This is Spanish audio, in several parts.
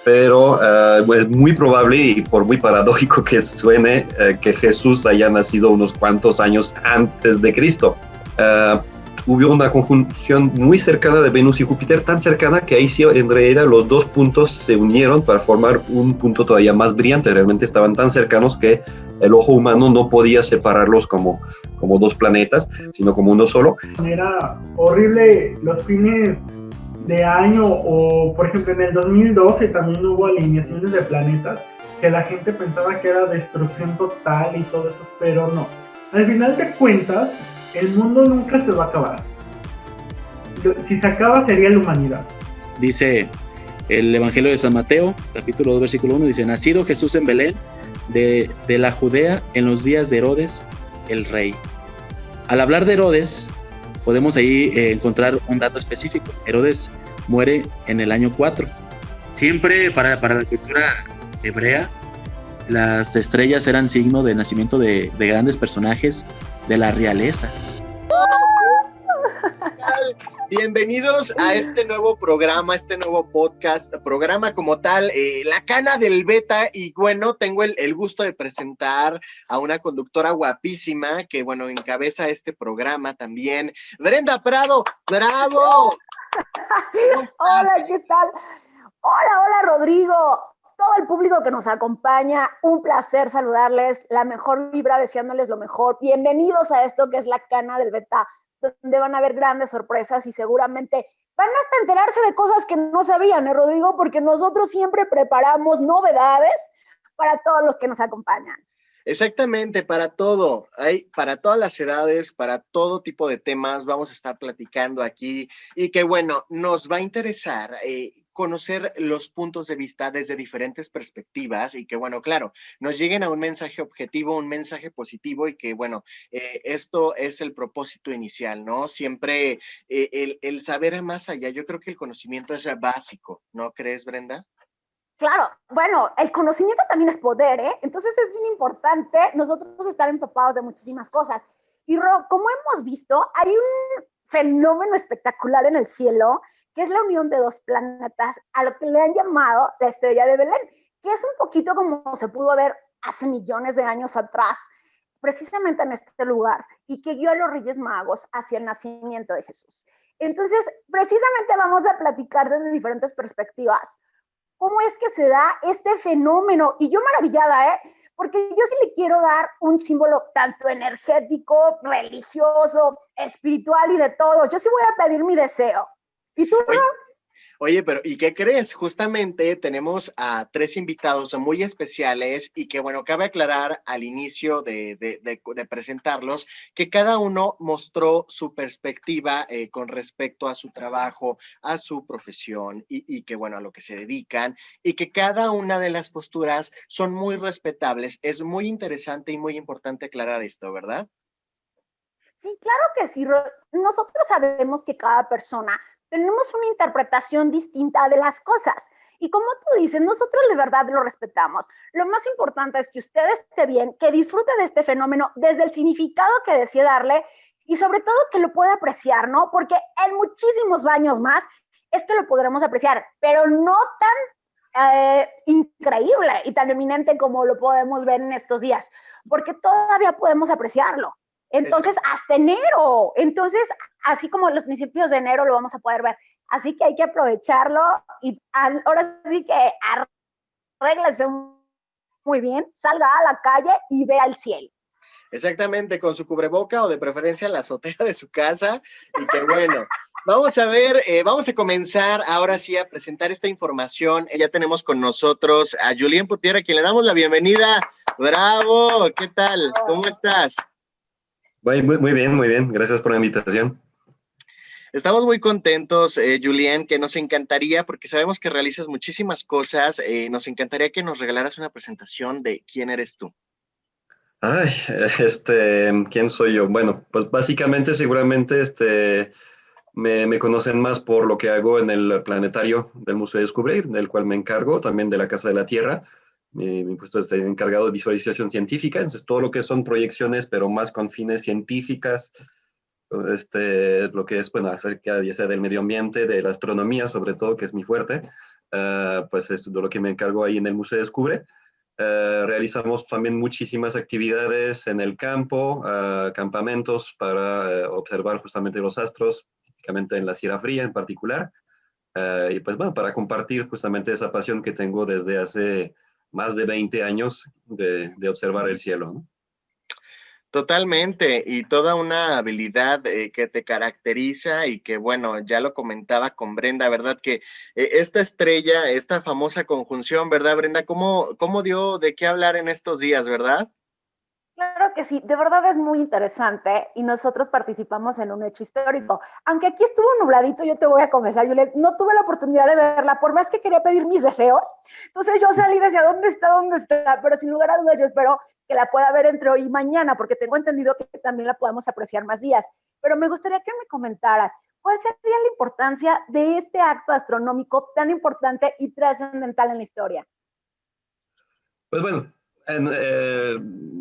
pero es muy probable, y por muy paradójico que suene, que Jesús haya nacido unos cuantos años antes de Cristo. Hubo una conjunción muy cercana de Venus y Júpiter, tan cercana que ahí sí, en realidad, los dos puntos se unieron para formar un punto todavía más brillante. Realmente estaban tan cercanos que el ojo humano no podía separarlos como dos planetas, sino como uno solo. Era horrible los fines de año, o por ejemplo en el 2012 también hubo alineaciones de planetas que la gente pensaba que era destrucción total y todo eso, pero no. Al final de cuentas, el mundo nunca se va a acabar. Si se acaba, sería la humanidad. Dice el Evangelio de San Mateo, capítulo 2, versículo 1, dice: nacido Jesús en Belén, de la Judea, en los días de Herodes, el rey. Al hablar de Herodes, podemos ahí encontrar un dato específico. Herodes muere en el año 4. Siempre para la cultura hebrea, las estrellas eran signo de nacimiento de grandes personajes de la realeza. Bienvenidos a este nuevo programa, este nuevo podcast, programa como tal, La Cana del Beta. Y bueno, tengo el gusto de presentar a una conductora guapísima que, bueno, encabeza este programa también. Brenda Prado, ¡bravo! Hola, ¿qué tal? Hola, Rodrigo. Todo el público que nos acompaña, un placer saludarles, la mejor vibra, deseándoles lo mejor. Bienvenidos a esto que es La Cana del Beta, donde van a haber grandes sorpresas y seguramente van hasta enterarse de cosas que no sabían, Rodrigo? Porque nosotros siempre preparamos novedades para todos los que nos acompañan. Exactamente, para todo, para todas las edades, para todo tipo de temas, vamos a estar platicando aquí, y que bueno, nos va a interesar conocer los puntos de vista desde diferentes perspectivas, y que bueno, claro, nos lleguen a un mensaje objetivo, un mensaje positivo, y que bueno, esto es el propósito inicial, ¿no? Siempre el saber más allá. Yo creo que el conocimiento es básico, ¿no crees, Brenda? Claro, bueno, el conocimiento también es poder, ¿eh? Entonces es bien importante nosotros estar empapados de muchísimas cosas. Y como hemos visto, hay un fenómeno espectacular en el cielo, que es la unión de dos planetas, a lo que le han llamado la estrella de Belén, que es un poquito como se pudo ver hace millones de años atrás, precisamente en este lugar, y que guió a los Reyes Magos hacia el nacimiento de Jesús. Entonces, precisamente vamos a platicar desde diferentes perspectivas cómo es que se da este fenómeno. Y yo maravillada, porque yo sí le quiero dar un símbolo tanto energético, religioso, espiritual y de todos. Yo sí voy a pedir mi deseo. ¿Y tú, no? Oye, pero ¿y qué crees? Justamente tenemos a 3 invitados muy especiales, y que bueno, cabe aclarar al inicio de presentarlos que cada uno mostró su perspectiva con respecto a su trabajo, a su profesión, y que bueno, a lo que se dedican, y que cada una de las posturas son muy respetables. Es muy interesante y muy importante aclarar esto, ¿verdad? Sí, claro que sí. Nosotros sabemos que cada persona tenemos una interpretación distinta de las cosas. Y como tú dices, nosotros de verdad lo respetamos. Lo más importante es que usted esté bien, que disfrute de este fenómeno desde el significado que decide darle, y sobre todo que lo pueda apreciar, ¿no? Porque en muchísimos años más es que lo podremos apreciar, pero no tan increíble y tan eminente como lo podemos ver en estos días, porque todavía podemos apreciarlo. Entonces, hasta enero. Entonces, así como los principios de enero lo vamos a poder ver. Así que hay que aprovecharlo, y ahora sí que arréglese muy bien, salga a la calle y vea el cielo. Exactamente, con su cubreboca, o de preferencia en la azotea de su casa. Y que bueno, vamos a ver, vamos a comenzar ahora sí a presentar esta información. Ya tenemos con nosotros a Julien Putier, a quien le damos la bienvenida. ¡Bravo! ¿Qué tal? ¿Cómo estás? Muy bien, gracias por la invitación. Estamos muy contentos, Julien, que nos encantaría, porque sabemos que realizas muchísimas cosas, nos encantaría que nos regalaras una presentación de quién eres tú. Ay, ¿quién soy yo? Bueno, pues básicamente seguramente me conocen más por lo que hago en el planetario del Museo de Descubrir, del cual me encargo, también de la Casa de la Tierra. Mi puesto es encargado de visualización científica, entonces todo lo que son proyecciones, pero más con fines científicas, lo que es, bueno, acerca ya sea del medio ambiente, de la astronomía, sobre todo, que es mi fuerte, pues es de lo que me encargo ahí en el Museo Descubre. Realizamos también muchísimas actividades en el campo, campamentos para observar justamente los astros, típicamente en la Sierra Fría en particular. Y pues bueno, para compartir justamente esa pasión que tengo desde hace más de 20 años de observar el cielo, ¿no? Totalmente, y toda una habilidad que te caracteriza y que, bueno, ya lo comentaba con Brenda, ¿verdad? Que esta estrella, esta famosa conjunción, ¿verdad, Brenda? ¿Cómo dio de qué hablar en estos días, verdad? Claro que sí, de verdad es muy interesante y nosotros participamos en un hecho histórico. Aunque aquí estuvo nubladito, yo te voy a confesar, Juliet, no tuve la oportunidad de verla, por más que quería pedir mis deseos. Entonces yo salí y decía, ¿dónde está? ¿Dónde está? Pero sin lugar a dudas yo espero que la pueda ver entre hoy y mañana, porque tengo entendido que también la podemos apreciar más días. Pero me gustaría que me comentaras, ¿cuál sería la importancia de este acto astronómico tan importante y trascendental en la historia? Pues bueno,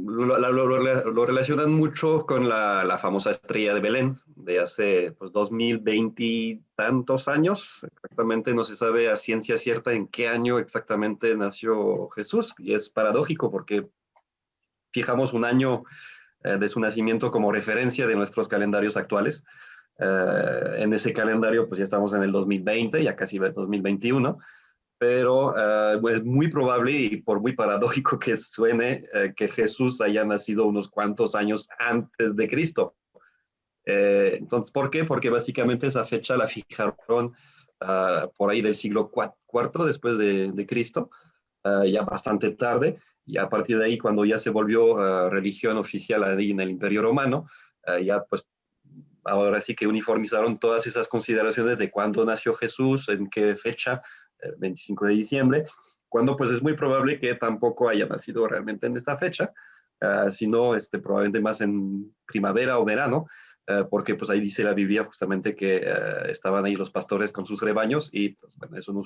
lo relacionan mucho con la famosa estrella de Belén de hace pues, 2020 y tantos años. Exactamente no se sabe a ciencia cierta en qué año exactamente nació Jesús. Y es paradójico porque fijamos un año de su nacimiento como referencia de nuestros calendarios actuales. En ese calendario pues ya estamos en el 2020, ya casi 2021, pero es muy probable y por muy paradójico que suene, que Jesús haya nacido unos cuantos años antes de Cristo. Entonces, ¿por qué? Porque básicamente esa fecha la fijaron por ahí del siglo IV después de Cristo, ya bastante tarde, y a partir de ahí, cuando ya se volvió religión oficial ahí en el Imperio Romano, ya pues ahora sí que uniformizaron todas esas consideraciones de cuándo nació Jesús, en qué fecha, el 25 de diciembre, cuando pues es muy probable que tampoco haya nacido realmente en esta fecha, sino probablemente más en primavera o verano, porque pues ahí dice la Biblia justamente que estaban ahí los pastores con sus rebaños y pues, bueno, eso no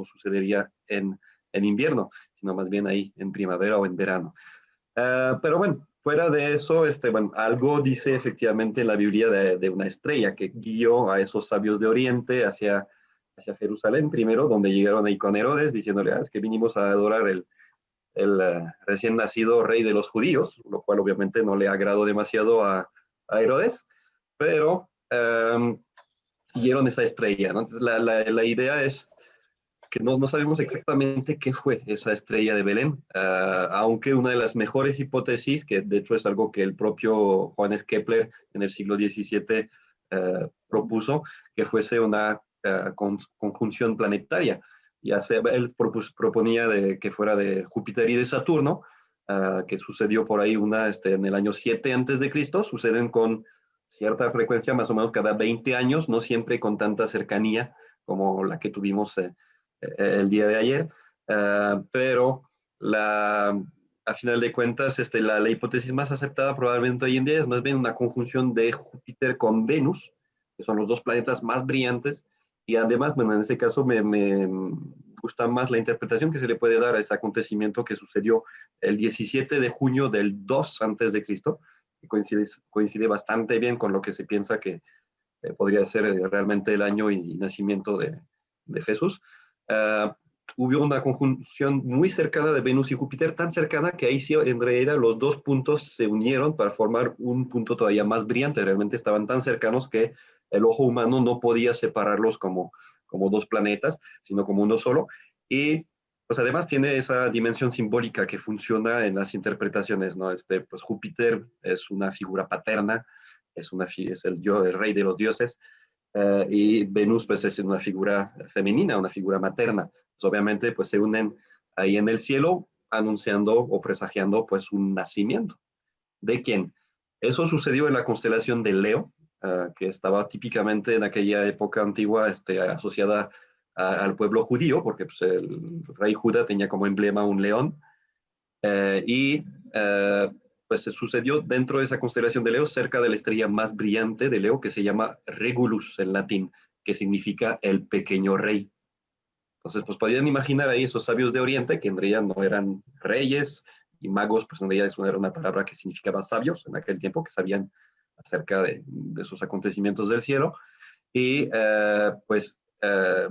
sucedería en invierno, sino más bien ahí en primavera o en verano. Pero bueno, fuera de eso, bueno, algo dice efectivamente la Biblia de una estrella que guió a esos sabios de Oriente hacia Jerusalén primero, donde llegaron ahí con Herodes, diciéndole, es que vinimos a adorar el recién nacido rey de los judíos, lo cual obviamente no le agradó demasiado a Herodes, pero siguieron esa estrella, ¿no? Entonces la idea es que no sabemos exactamente qué fue esa estrella de Belén, aunque una de las mejores hipótesis, que de hecho es algo que el propio Johannes Kepler en el siglo XVII propuso, que fuese una conjunción planetaria. Ya sea, él proponía que fuera de Júpiter y de Saturno, que sucedió por ahí en el año 7 antes de Cristo, suceden con cierta frecuencia, más o menos cada 20 años, no siempre con tanta cercanía como la que tuvimos el día de ayer, pero a final de cuentas la hipótesis más aceptada probablemente hoy en día es más bien una conjunción de Júpiter con Venus, que son los dos planetas más brillantes, y además, bueno, en ese caso me gusta más la interpretación que se le puede dar a ese acontecimiento que sucedió el 17 de junio del 2 antes de Cristo, que coincide bastante bien con lo que se piensa que podría ser realmente el año y nacimiento de Jesús. Uh, hubo una conjunción muy cercana de Venus y Júpiter, tan cercana que ahí sí en realidad los dos puntos se unieron para formar un punto todavía más brillante. Realmente estaban tan cercanos que el ojo humano no podía separarlos como dos planetas, sino como uno solo. Y pues además tiene esa dimensión simbólica que funciona en las interpretaciones, ¿no? Pues Júpiter es una figura paterna, es el rey de los dioses, y Venus pues es una figura femenina, una figura materna. Pues, obviamente pues se unen ahí en el cielo anunciando o presagiando pues un nacimiento. ¿De quién? Eso sucedió en la constelación de Leo, que estaba típicamente en aquella época antigua asociada al pueblo judío, porque pues, el rey Judá tenía como emblema un león, y pues se sucedió dentro de esa constelación de Leo, cerca de la estrella más brillante de Leo, que se llama Regulus en latín, que significa el pequeño rey. Entonces, pues podían imaginar ahí esos sabios de Oriente, que en realidad no eran reyes, y magos, pues en realidad eso era una palabra que significaba sabios en aquel tiempo, que sabían acerca de esos acontecimientos del cielo. Y pues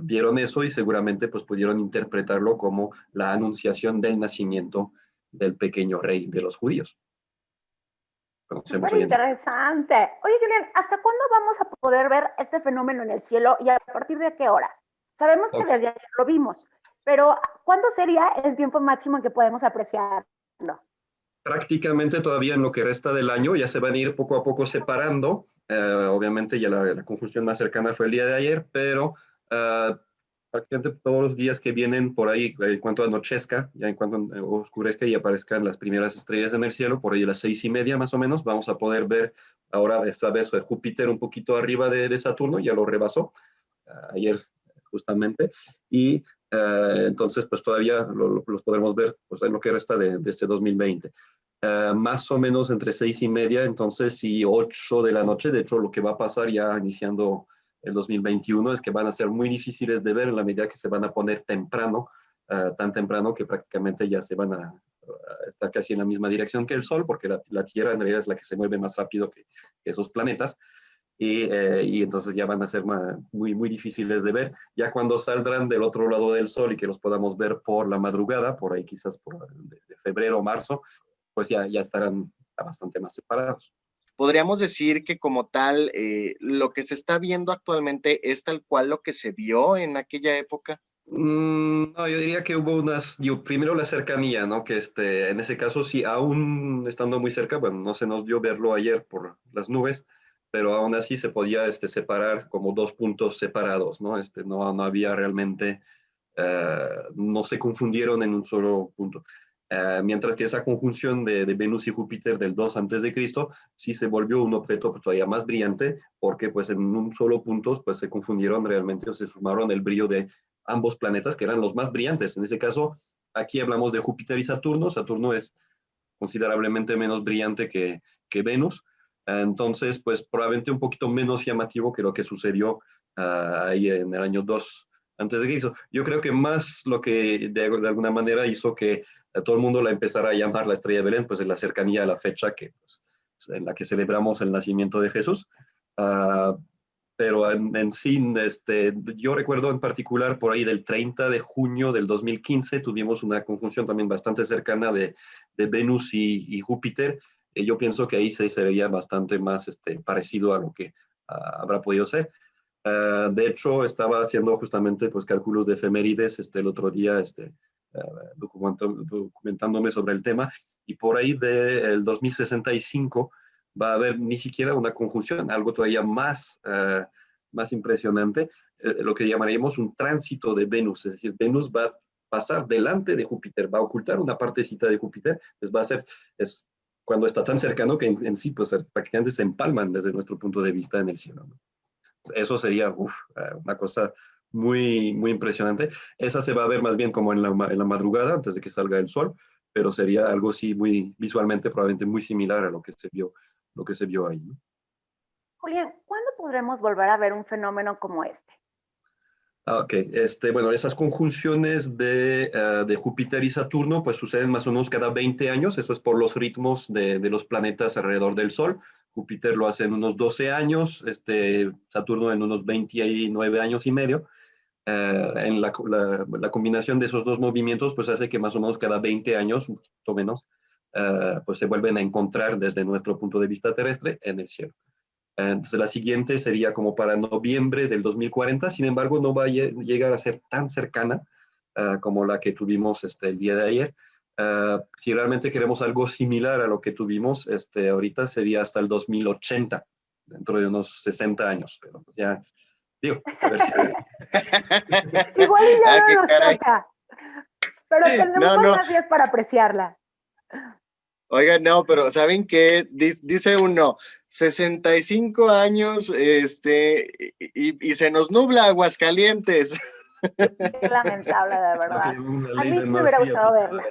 vieron eso y seguramente pues pudieron interpretarlo como la anunciación del nacimiento del pequeño rey de los judíos. Conocemos Súper hoy en día. interesante. Oye, Julián, ¿hasta cuándo vamos a poder ver este fenómeno en el cielo y a partir de qué hora? Sabemos que desde ayer lo vimos, pero ¿cuándo sería el tiempo máximo en que podemos apreciarlo? Prácticamente todavía en lo que resta del año ya se van a ir poco a poco separando. Obviamente ya la conjunción más cercana fue el día de ayer, pero prácticamente todos los días que vienen por ahí, en cuanto anochezca, ya en cuanto oscurezca y aparezcan las primeras estrellas en el cielo, por ahí a las 6:30 más o menos, vamos a poder ver ahora esta vez Júpiter un poquito arriba de Saturno, ya lo rebasó ayer justamente, y entonces pues todavía los podremos ver pues, en lo que resta de este 2020. Más o menos entre 6:30, entonces, y 8 de la noche. De hecho, lo que va a pasar ya iniciando el 2021 es que van a ser muy difíciles de ver en la medida que se van a poner temprano, tan temprano que prácticamente ya se van a estar casi en la misma dirección que el Sol, porque la Tierra en realidad es la que se mueve más rápido que esos planetas. Y entonces ya van a ser muy, muy difíciles de ver. Ya cuando saldrán del otro lado del Sol y que los podamos ver por la madrugada, por ahí quizás de febrero o marzo, pues ya estarán bastante más separados. Podríamos decir que como tal, lo que se está viendo actualmente es tal cual lo que se vio en aquella época. No, yo diría que hubo primero la cercanía, ¿no? Que en ese caso sí, aún estando muy cerca, bueno, no se nos dio verlo ayer por las nubes, pero aún así se podía separar como dos puntos separados, ¿no? No había realmente, no se confundieron en un solo punto. Mientras que esa conjunción de Venus y Júpiter del 2 antes de Cristo sí se volvió un objeto pues, todavía más brillante, porque pues en un solo punto pues se confundieron realmente o se sumaron el brillo de ambos planetas que eran los más brillantes. En ese caso, aquí hablamos de Júpiter y Saturno. Saturno es considerablemente menos brillante que Venus. Entonces, pues probablemente un poquito menos llamativo que lo que sucedió ahí en el año 2 antes de Cristo. Yo creo que más lo que de alguna manera hizo que todo el mundo la empezara a llamar la estrella de Belén, pues es la cercanía a la fecha pues, en la que celebramos el nacimiento de Jesús. Pero en sí, yo recuerdo en particular por ahí del 30 de junio del 2015 tuvimos una conjunción también bastante cercana de Venus y Júpiter. Yo pienso que ahí se sería bastante más parecido a lo que habrá podido ser. De hecho, estaba haciendo justamente pues, cálculos de efemérides el otro día, documentándome sobre el tema, y por ahí del 2065 va a haber ni siquiera una conjunción, algo todavía más impresionante, lo que llamaríamos un tránsito de Venus, es decir, Venus va a pasar delante de Júpiter, va a ocultar una partecita de Júpiter, va a ser, cuando está tan cercano que en sí pues prácticamente se empalman desde nuestro punto de vista en el cielo, ¿no? Eso sería una cosa muy, muy impresionante. Esa se va a ver más bien como en la madrugada, antes de que salga el sol, pero sería algo sí muy visualmente probablemente muy similar a lo que se vio ahí, ¿no? Julián, ¿cuándo podremos volver a ver un fenómeno como este? Ok, bueno, esas conjunciones de Júpiter y Saturno pues suceden más o menos cada 20 años, eso es por los ritmos de los planetas alrededor del Sol. Júpiter lo hace en unos 12 años, Saturno en unos 29 años y medio. En la combinación de esos dos movimientos pues hace que más o menos cada 20 años, un poquito menos, pues se vuelven a encontrar desde nuestro punto de vista terrestre en el cielo. Entonces la siguiente sería como para noviembre del 2040, sin embargo no va a llegar a ser tan cercana como la que tuvimos el día de ayer. Si realmente queremos algo similar a lo que tuvimos ahorita sería hasta el 2080, dentro de unos 60 años, pero pues ya digo, a ver si... Igual y ya no nos toca, pero tenemos más días para apreciarla. Oiga, no, pero ¿saben qué? Dice uno, 65 años, y se nos nubla Aguascalientes. Qué lamentable, de verdad. A mí sí me hubiera gustado verla.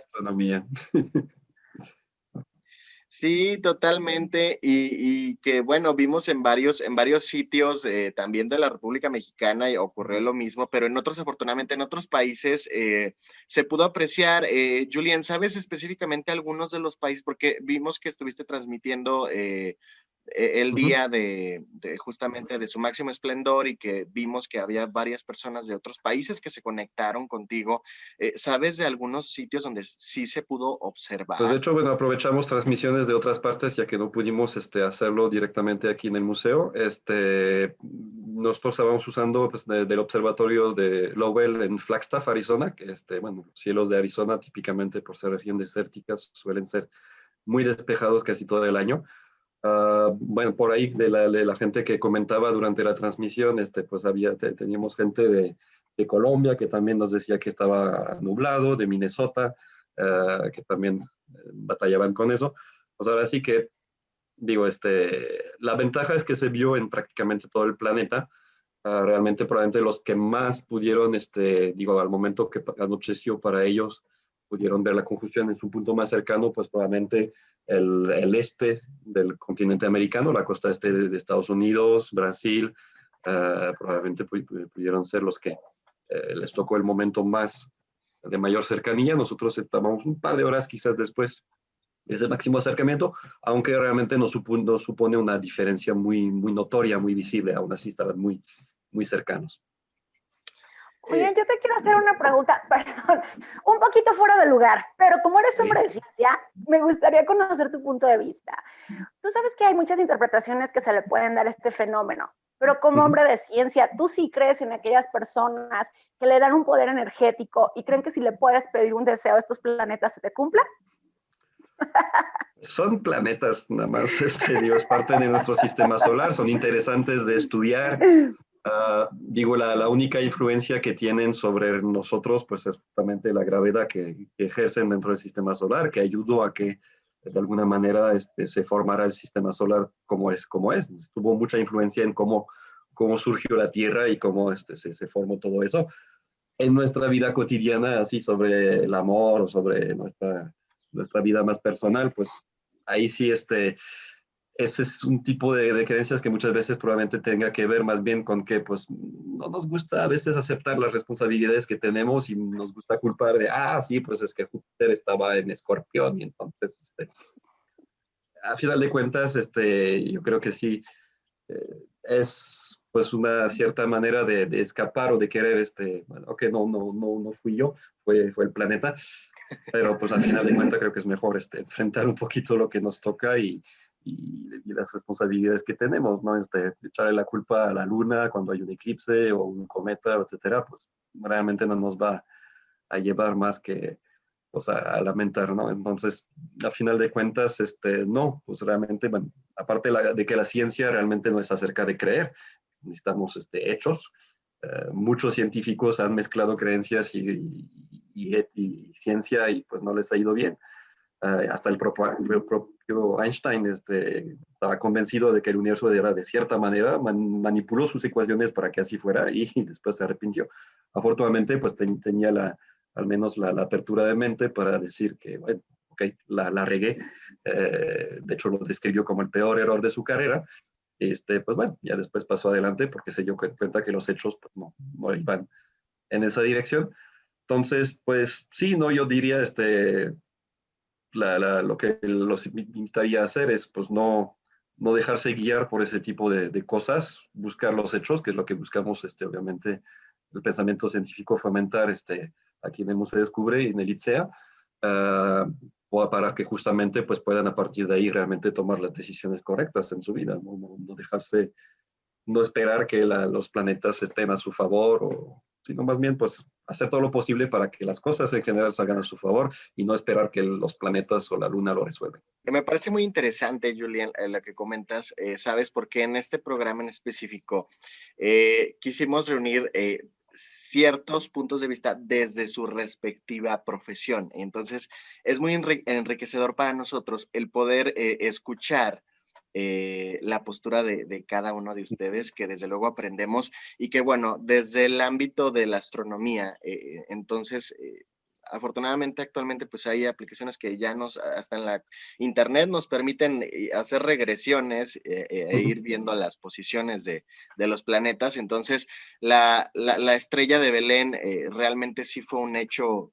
Sí, totalmente, y que bueno, vimos en varios sitios también de la República Mexicana y ocurrió lo mismo, pero en otros, afortunadamente, en otros países se pudo apreciar. Julián, ¿sabes específicamente algunos de los países? Porque vimos que estuviste transmitiendo el día justamente de su máximo esplendor y que vimos que había varias personas de otros países que se conectaron contigo. ¿Sabes de algunos sitios donde sí se pudo Pues de observar? hecho, bueno, aprovechamos transmisiones de otras partes ya que no pudimos hacerlo directamente aquí en el museo. Nosotros estábamos usando pues, del observatorio de Lowell en Flagstaff, Arizona, que bueno, los cielos de Arizona típicamente por ser región desértica suelen ser muy despejados casi todo el año. Bueno, por ahí de la gente que comentaba durante la transmisión, pues teníamos gente de Colombia que también nos decía que estaba nublado, de Minnesota, que también batallaban con eso. Pues ahora sí que, digo, la ventaja es que se vio en prácticamente todo el planeta. Realmente, probablemente los que más pudieron, digo, al momento que anocheció para ellos, pudieron ver la conjunción en su punto más cercano, pues probablemente el este del continente americano, la costa este de Estados Unidos, Brasil, probablemente pudieron ser los que les tocó el momento más de mayor cercanía. Nosotros estábamos un par de horas quizás después de ese máximo acercamiento, aunque realmente no supone una diferencia muy notoria, muy visible, aún así estaban muy cercanos. Oye, yo te quiero hacer una pregunta, perdón, un poquito fuera de lugar, pero como eres Sí. hombre de ciencia, me gustaría conocer tu punto de vista. Tú sabes que hay muchas interpretaciones que se le pueden dar a este fenómeno, pero como hombre de ciencia, ¿tú sí crees en aquellas personas que le dan un poder energético y creen que si le puedes pedir un deseo a estos planetas se te cumpla? Son planetas, nada más, Dios, parte de nuestro sistema solar, son interesantes de estudiar. Digo, la única influencia que tienen sobre nosotros, pues es justamente la gravedad que ejercen dentro del sistema solar, que ayudó a que de alguna manera se formara el sistema solar como es. Tuvo mucha influencia en cómo surgió la Tierra y cómo se formó todo eso. En nuestra vida cotidiana, así sobre el amor o sobre nuestra vida más personal, pues ahí sí ese es un tipo de creencias que muchas veces probablemente tenga que ver más bien con que pues no nos gusta a veces aceptar las responsabilidades que tenemos y nos gusta culpar de, sí, pues es que Júpiter estaba en Escorpión y entonces, a final de cuentas, yo creo que sí, es pues una cierta manera de escapar o de querer, bueno, ok, no fui yo, fue el planeta, pero pues al final de cuentas creo que es mejor enfrentar un poquito lo que nos toca y las responsabilidades que tenemos, ¿no? Echarle la culpa a la luna cuando hay un eclipse o un cometa, etcétera, pues realmente no nos va a llevar más que pues, a lamentar, ¿no? Entonces, a final de cuentas, no, pues realmente, bueno, aparte de que la ciencia realmente no es acerca de creer, necesitamos hechos. Muchos científicos han mezclado creencias y ciencia y pues no les ha ido bien. Hasta el propio Einstein estaba convencido de que el universo era de cierta manera, manipuló sus ecuaciones para que así fuera y después se arrepintió. Afortunadamente, pues tenía al menos la apertura de mente para decir que, bueno, ok, la regué. De hecho, lo describió como el peor error de su carrera. Pues bueno, ya después pasó adelante porque se dio cuenta que los hechos pues, no iban en esa dirección. Entonces, pues sí, no, yo diría, lo que los invitaría a hacer es pues no dejarse guiar por ese tipo de cosas, buscar los hechos, que es lo que buscamos, obviamente, el pensamiento científico fomentar aquí en el Museo Descubre y en el ITSEA, para que justamente pues puedan a partir de ahí realmente tomar las decisiones correctas en su vida, no dejarse, no esperar que los planetas estén a su favor, sino más bien pues hacer todo lo posible para que las cosas en general salgan a su favor y no esperar que los planetas o la luna lo resuelvan. Me parece muy interesante, Julián, lo que comentas, ¿sabes? Porque en este programa en específico quisimos reunir ciertos puntos de vista desde su respectiva profesión. Entonces, es muy enriquecedor para nosotros el poder escuchar la postura de cada uno de ustedes, que desde luego aprendemos y que, bueno, desde el ámbito de la astronomía, entonces afortunadamente actualmente pues hay aplicaciones que ya hasta en la internet nos permiten hacer regresiones e ir viendo las posiciones de los planetas. Entonces, la estrella de Belén realmente sí fue un hecho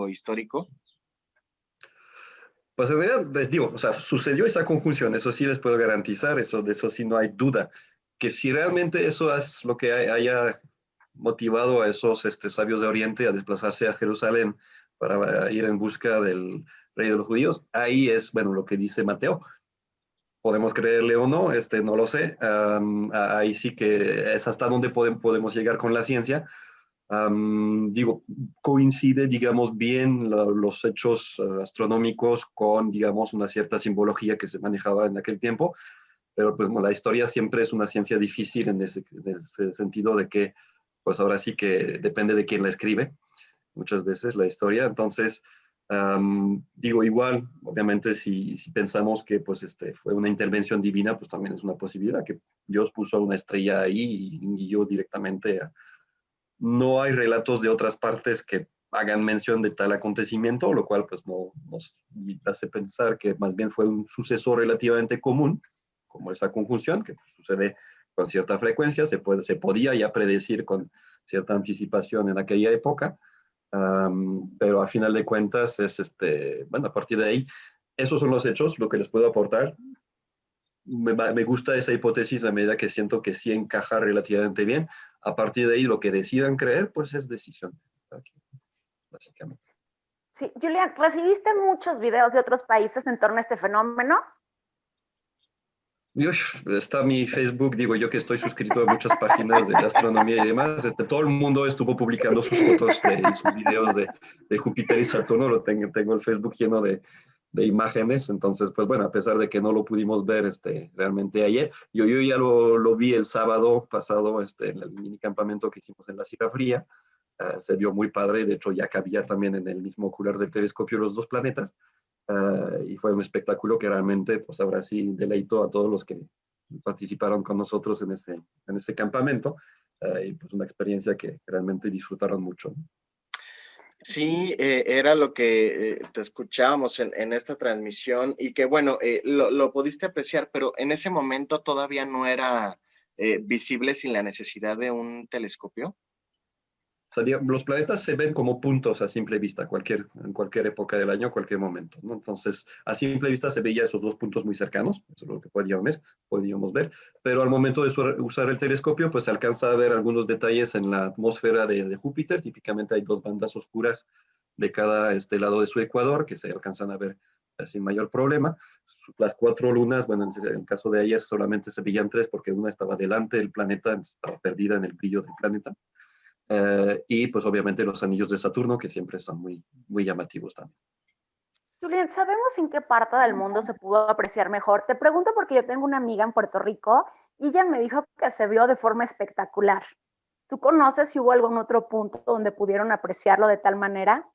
histórico. Pues en realidad, les digo, o sea, sucedió esa conjunción, eso sí les puedo garantizar, de eso sí no hay duda, que si realmente eso es lo que haya motivado a esos sabios de Oriente a desplazarse a Jerusalén para ir en busca del rey de los judíos, ahí es, bueno, lo que dice Mateo. Podemos creerle o no, no lo sé. Ahí sí que es hasta donde podemos llegar con la ciencia. Digo, coincide, digamos, bien los hechos astronómicos con, digamos, una cierta simbología que se manejaba en aquel tiempo, pero pues la historia siempre es una ciencia difícil en ese sentido de que, pues ahora sí que depende de quién la escribe, muchas veces la historia. Entonces, digo, igual, obviamente, si pensamos que pues fue una intervención divina, pues también es una posibilidad que Dios puso una estrella ahí y guió directamente a... No hay relatos de otras partes que hagan mención de tal acontecimiento, lo cual pues nos hace pensar que más bien fue un suceso relativamente común, como esa conjunción, que sucede con cierta frecuencia, se podía ya predecir con cierta anticipación en aquella época, pero a final de cuentas es bueno, a partir de ahí, esos son los hechos, lo que les puedo aportar. Me gusta esa hipótesis a medida que siento que sí encaja relativamente bien. A partir de ahí, lo que decidan creer, pues es decisión, aquí, básicamente. Sí, Julián, ¿recibiste muchos videos de otros países en torno a este fenómeno? Está mi Facebook, digo yo que estoy suscrito a muchas páginas de astronomía y demás. Todo el mundo estuvo publicando sus fotos y sus videos de Júpiter y Saturno. Tengo el Facebook lleno de imágenes. Entonces, pues bueno, a pesar de que no lo pudimos ver realmente ayer, yo ya lo vi el sábado pasado en el mini campamento que hicimos en la Sierra Fría. Se vio muy padre. De hecho, ya cabía también en el mismo ocular del telescopio los dos planetas. Y fue un espectáculo que realmente, pues ahora sí, deleitó a todos los que participaron con nosotros en ese campamento, y pues una experiencia que realmente disfrutaron mucho, ¿no? Sí, era lo que te escuchábamos en esta transmisión y que bueno, lo pudiste apreciar, pero en ese momento todavía no era visible sin la necesidad de un telescopio. O sea, los planetas se ven como puntos a simple vista, en cualquier época del año, cualquier momento, ¿no? Entonces, a simple vista se veía esos dos puntos muy cercanos, eso es lo que podíamos ver, pero al momento de usar el telescopio, pues se alcanza a ver algunos detalles en la atmósfera de Júpiter. Típicamente hay dos bandas oscuras de cada lado de su ecuador que se alcanzan a ver sin mayor problema. Las cuatro lunas, bueno, en el caso de ayer solamente se veían tres porque una estaba delante del planeta, estaba perdida en el brillo del planeta. Y pues obviamente los anillos de Saturno, que siempre son muy, muy llamativos también. Julián, ¿sabemos en qué parte del mundo se pudo apreciar mejor? Te pregunto porque yo tengo una amiga en Puerto Rico y ella me dijo que se vio de forma espectacular. ¿Tú conoces si hubo algún otro punto donde pudieron apreciarlo de tal manera?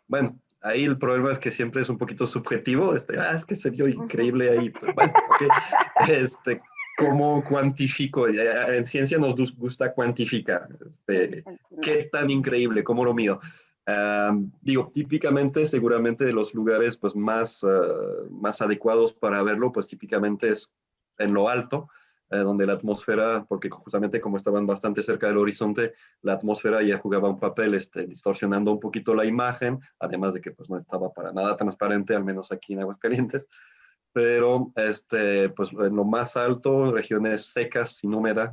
Bueno, ahí el problema es que siempre es un poquito subjetivo. Es que se vio increíble ahí. Pues, bueno, ok. ¿Cómo cuantifico? En ciencia nos gusta cuantificar. ¿Qué tan increíble? ¿Cómo lo mido? Digo, típicamente, seguramente de los lugares pues, más adecuados para verlo, pues típicamente es en lo alto, donde la atmósfera, porque justamente como estaban bastante cerca del horizonte, la atmósfera ya jugaba un papel distorsionando un poquito la imagen, además de que pues, no estaba para nada transparente, al menos aquí en Aguascalientes. Pero pues en lo más alto, regiones secas, sin humedad,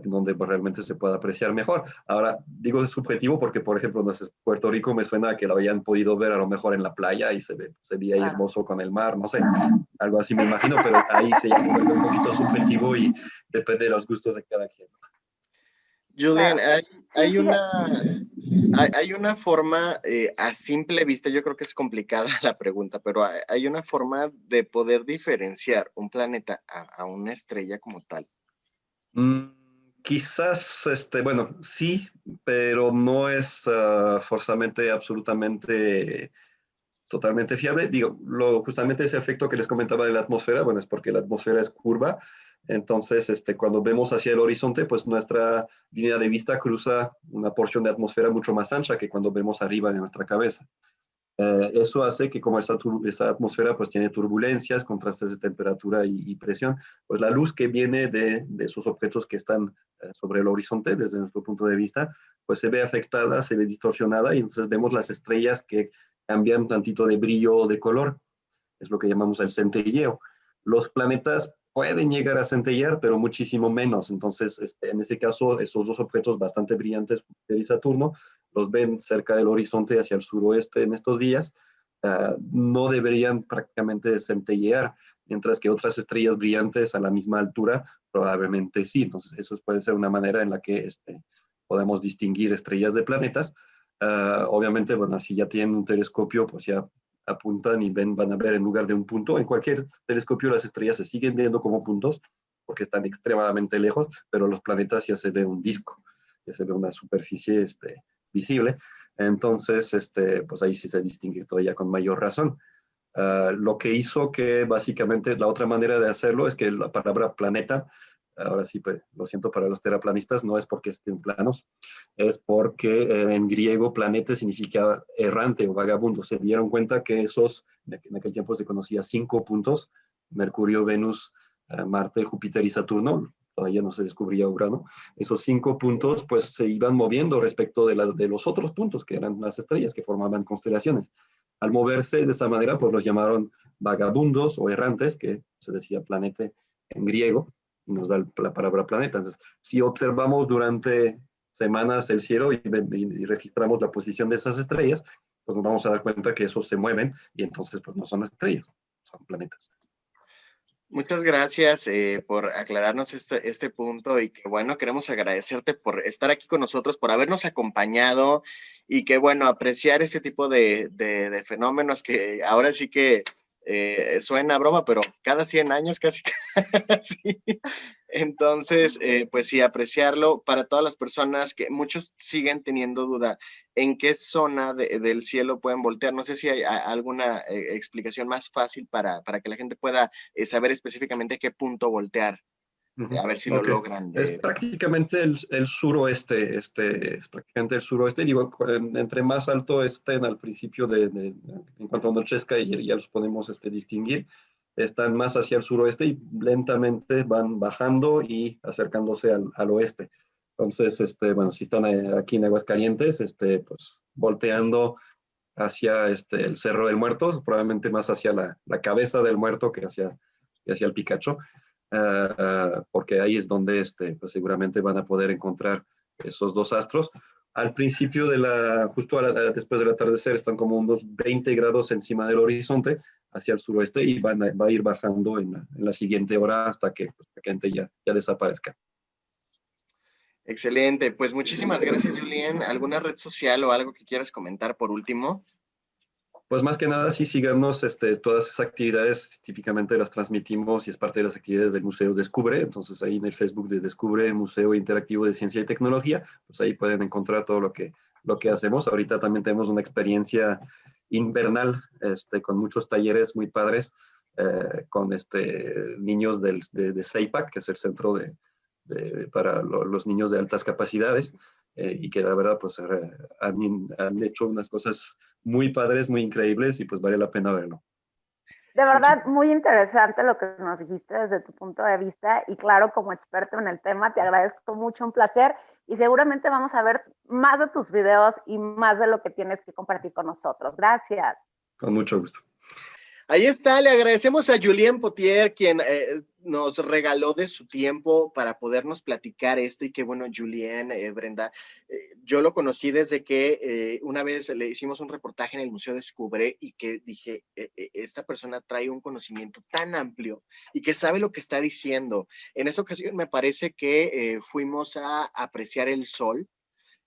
donde pues, realmente se puede apreciar mejor. Ahora, digo es subjetivo porque, por ejemplo, no sé, Puerto Rico me suena a que lo habían podido ver a lo mejor en la playa y se veía ahí hermoso con el mar, no sé, algo así me imagino, pero ahí se vuelve un poquito subjetivo y depende de los gustos de cada quien. Julián, Claro. hay una forma, a simple vista, yo creo que es complicada la pregunta, pero hay una forma de poder diferenciar un planeta a una estrella como tal. Quizás, bueno, sí, pero no es forzosamente, absolutamente, totalmente fiable. Digo, justamente ese efecto que les comentaba de la atmósfera, bueno, es porque la atmósfera es curva. Entonces, cuando vemos hacia el horizonte, pues nuestra línea de vista cruza una porción de atmósfera mucho más ancha que cuando vemos arriba de nuestra cabeza. Eso hace que como esa atmósfera pues tiene turbulencias, contrastes de temperatura y presión, pues la luz que viene de esos objetos que están sobre el horizonte desde nuestro punto de vista, pues se ve afectada, se ve distorsionada y entonces vemos las estrellas que cambian un tantito de brillo o de color. Es lo que llamamos el centelleo. Los planetas pueden llegar a centellear, pero muchísimo menos. Entonces, en ese caso, esos dos objetos bastante brillantes, Júpiter y Saturno, los ven cerca del horizonte hacia el suroeste en estos días, no deberían prácticamente centellear, mientras que otras estrellas brillantes a la misma altura probablemente sí. Entonces, eso puede ser una manera en la que podemos distinguir estrellas de planetas. Obviamente, bueno, si ya tienen un telescopio, pues ya apuntan y van a ver en lugar de un punto. En cualquier telescopio las estrellas se siguen viendo como puntos porque están extremadamente lejos, pero los planetas ya se ve un disco, ya se ve una superficie visible. Entonces, pues ahí sí se distingue todavía con mayor razón. Lo que hizo que básicamente la otra manera de hacerlo es que la palabra planeta, ahora sí, pues, lo siento para los terraplanistas, no es porque estén planos, es porque en griego planeta significa errante o vagabundo. Se dieron cuenta que en aquel tiempo se conocía 5 puntos, Mercurio, Venus, Marte, Júpiter y Saturno, todavía no se descubría Urano. Esos 5 puntos pues se iban moviendo respecto de los otros puntos que eran las estrellas que formaban constelaciones. Al moverse de esta manera, pues los llamaron vagabundos o errantes, que se decía planeta en griego, y nos da la palabra planeta. Entonces, si observamos durante semanas el cielo y registramos la posición de esas estrellas, pues nos vamos a dar cuenta que esos se mueven y entonces pues no son estrellas, son planetas. Muchas gracias por aclararnos este punto y que bueno, queremos agradecerte por estar aquí con nosotros, por habernos acompañado y que bueno, apreciar este tipo de fenómenos que ahora sí que suena a broma, pero cada 100 años casi, casi. Entonces, pues sí, apreciarlo para todas las personas que muchos siguen teniendo duda en qué zona del cielo pueden voltear. No sé si hay alguna explicación más fácil para que la gente pueda saber específicamente qué punto voltear. A ver si lo Okay. logran. Es prácticamente el suroeste, es prácticamente el suroeste. Digo, entre más alto estén al principio en cuanto anochezca y ya los podemos distinguir, están más hacia el suroeste y lentamente van bajando y acercándose al oeste. Entonces, bueno, si están aquí en Aguascalientes, pues volteando hacia el Cerro del Muerto, probablemente más hacia la cabeza del muerto que hacia el Picacho, porque ahí es donde pues seguramente van a poder encontrar esos dos astros. Al principio justo después del atardecer, están como unos 20 grados encima del horizonte hacia el suroeste y va a ir bajando en la siguiente hora hasta que ya desaparezca. Excelente, pues muchísimas gracias, Julien. ¿Alguna red social o algo que quieras comentar por último? Pues más que nada, sí, síganos, todas esas actividades típicamente las transmitimos y es parte de las actividades del Museo Descubre, entonces ahí en el Facebook de Descubre, Museo Interactivo de Ciencia y Tecnología, pues ahí pueden encontrar todo lo que hacemos. Ahorita también tenemos una experiencia invernal, con muchos talleres muy padres, con niños de CEIPAC, que es el centro para los niños de altas capacidades, y que la verdad pues han hecho unas cosas muy padres, muy increíbles y pues vale la pena verlo. De verdad, muy interesante lo que nos dijiste desde tu punto de vista y claro, como experto en el tema, te agradezco mucho, un placer y seguramente vamos a ver más de tus videos y más de lo que tienes que compartir con nosotros. Gracias. Con mucho gusto. Ahí está, le agradecemos a Julien Potier, quien nos regaló de su tiempo para podernos platicar esto y qué bueno, Julien, Brenda, yo lo conocí desde que una vez le hicimos un reportaje en el Museo Descubre y que dije, esta persona trae un conocimiento tan amplio y que sabe lo que está diciendo. En esa ocasión me parece que fuimos a apreciar el sol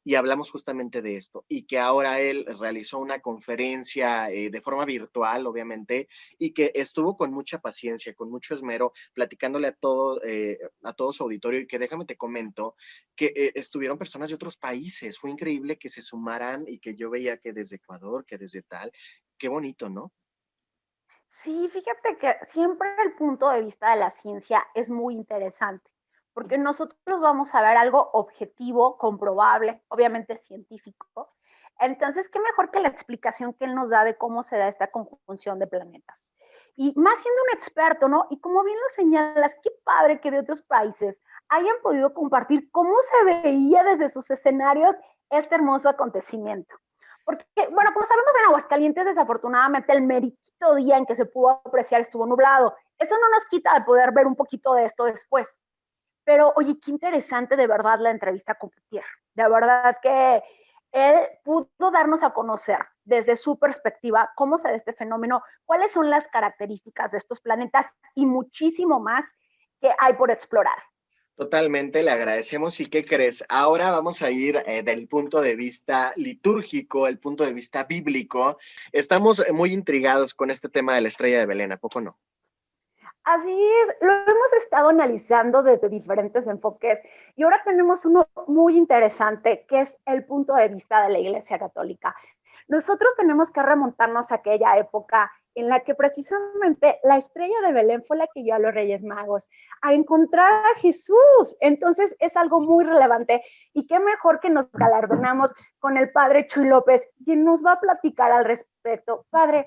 y hablamos justamente de esto y que ahora él realizó una conferencia de forma virtual, obviamente, y que estuvo con mucha paciencia, con mucho esmero, platicándole a todo su auditorio y que déjame te comento que estuvieron personas de otros países. Fue increíble que se sumaran y que yo veía que desde Ecuador, que desde tal, qué bonito, ¿no? Sí, fíjate que siempre el punto de vista de la ciencia es muy interesante, porque nosotros vamos a ver algo objetivo, comprobable, obviamente científico. Entonces, qué mejor que la explicación que él nos da de cómo se da esta conjunción de planetas. Y más siendo un experto, ¿no? Y como bien lo señalas, qué padre que de otros países hayan podido compartir cómo se veía desde sus escenarios este hermoso acontecimiento. Porque, bueno, como sabemos, en Aguascalientes, desafortunadamente, el meritito día en que se pudo apreciar estuvo nublado. Eso no nos quita de poder ver un poquito de esto después. Pero, oye, qué interesante de verdad la entrevista con Putier. De verdad que él pudo darnos a conocer desde su perspectiva cómo se da este fenómeno, cuáles son las características de estos planetas y muchísimo más que hay por explorar. Totalmente, le agradecemos. ¿Y qué crees? Ahora vamos a ir del punto de vista litúrgico, el punto de vista bíblico. Estamos muy intrigados con este tema de la estrella de Belén, ¿a poco no? Así es, lo hemos estado analizando desde diferentes enfoques y ahora tenemos uno muy interesante que es el punto de vista de la Iglesia Católica. Nosotros tenemos que remontarnos a aquella época en la que precisamente la estrella de Belén fue la que guió a los Reyes Magos a encontrar a Jesús. Entonces es algo muy relevante y qué mejor que nos galardonamos con el Padre Chuy López, quien nos va a platicar al respecto. Padre,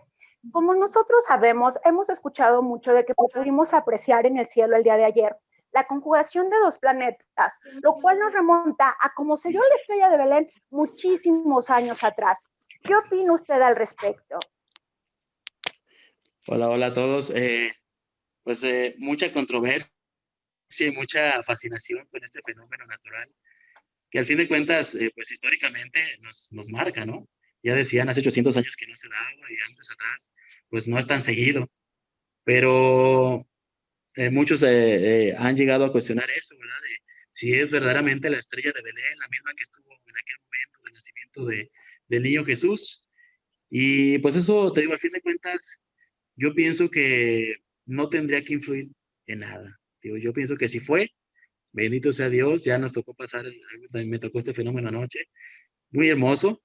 como nosotros sabemos, hemos escuchado mucho de que pudimos apreciar en el cielo el día de ayer la conjugación de dos planetas, lo cual nos remonta a cómo se vio la estrella de Belén muchísimos años atrás. ¿Qué opina usted al respecto? Hola, hola a todos. Mucha controversia y mucha fascinación con este fenómeno natural, que al fin de cuentas, pues históricamente nos marca, ¿no? Ya decían hace 800 años que no se daba y antes atrás, pues no es tan seguido, pero muchos han llegado a cuestionar eso, ¿verdad? De si es verdaderamente la estrella de Belén, la misma que estuvo en aquel momento del nacimiento del niño Jesús. Y pues eso, te digo, al fin de cuentas, yo pienso que no tendría que influir en nada. Digo, yo pienso que si fue, bendito sea Dios, ya nos tocó pasar, me tocó este fenómeno anoche, muy hermoso,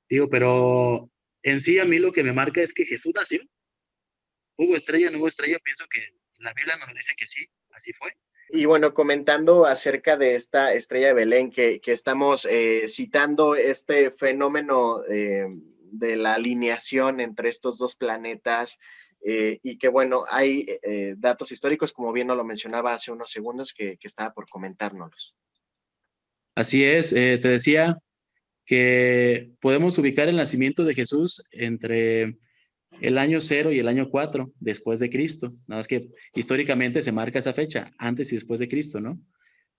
digo, pero en sí a mí lo que me marca es que Jesús nació, hubo estrella, no hubo estrella, pienso que la Biblia nos dice que sí, así fue. Y bueno, comentando acerca de esta estrella de Belén, que estamos citando este fenómeno de la alineación entre estos dos planetas, y que bueno, hay datos históricos, como bien nos lo mencionaba hace unos segundos, que estaba por comentárnoslos. Así es, te decía que podemos ubicar el nacimiento de Jesús entre el año 0 y el año 4 después de Cristo. Nada más que históricamente se marca esa fecha, antes y después de Cristo, ¿no?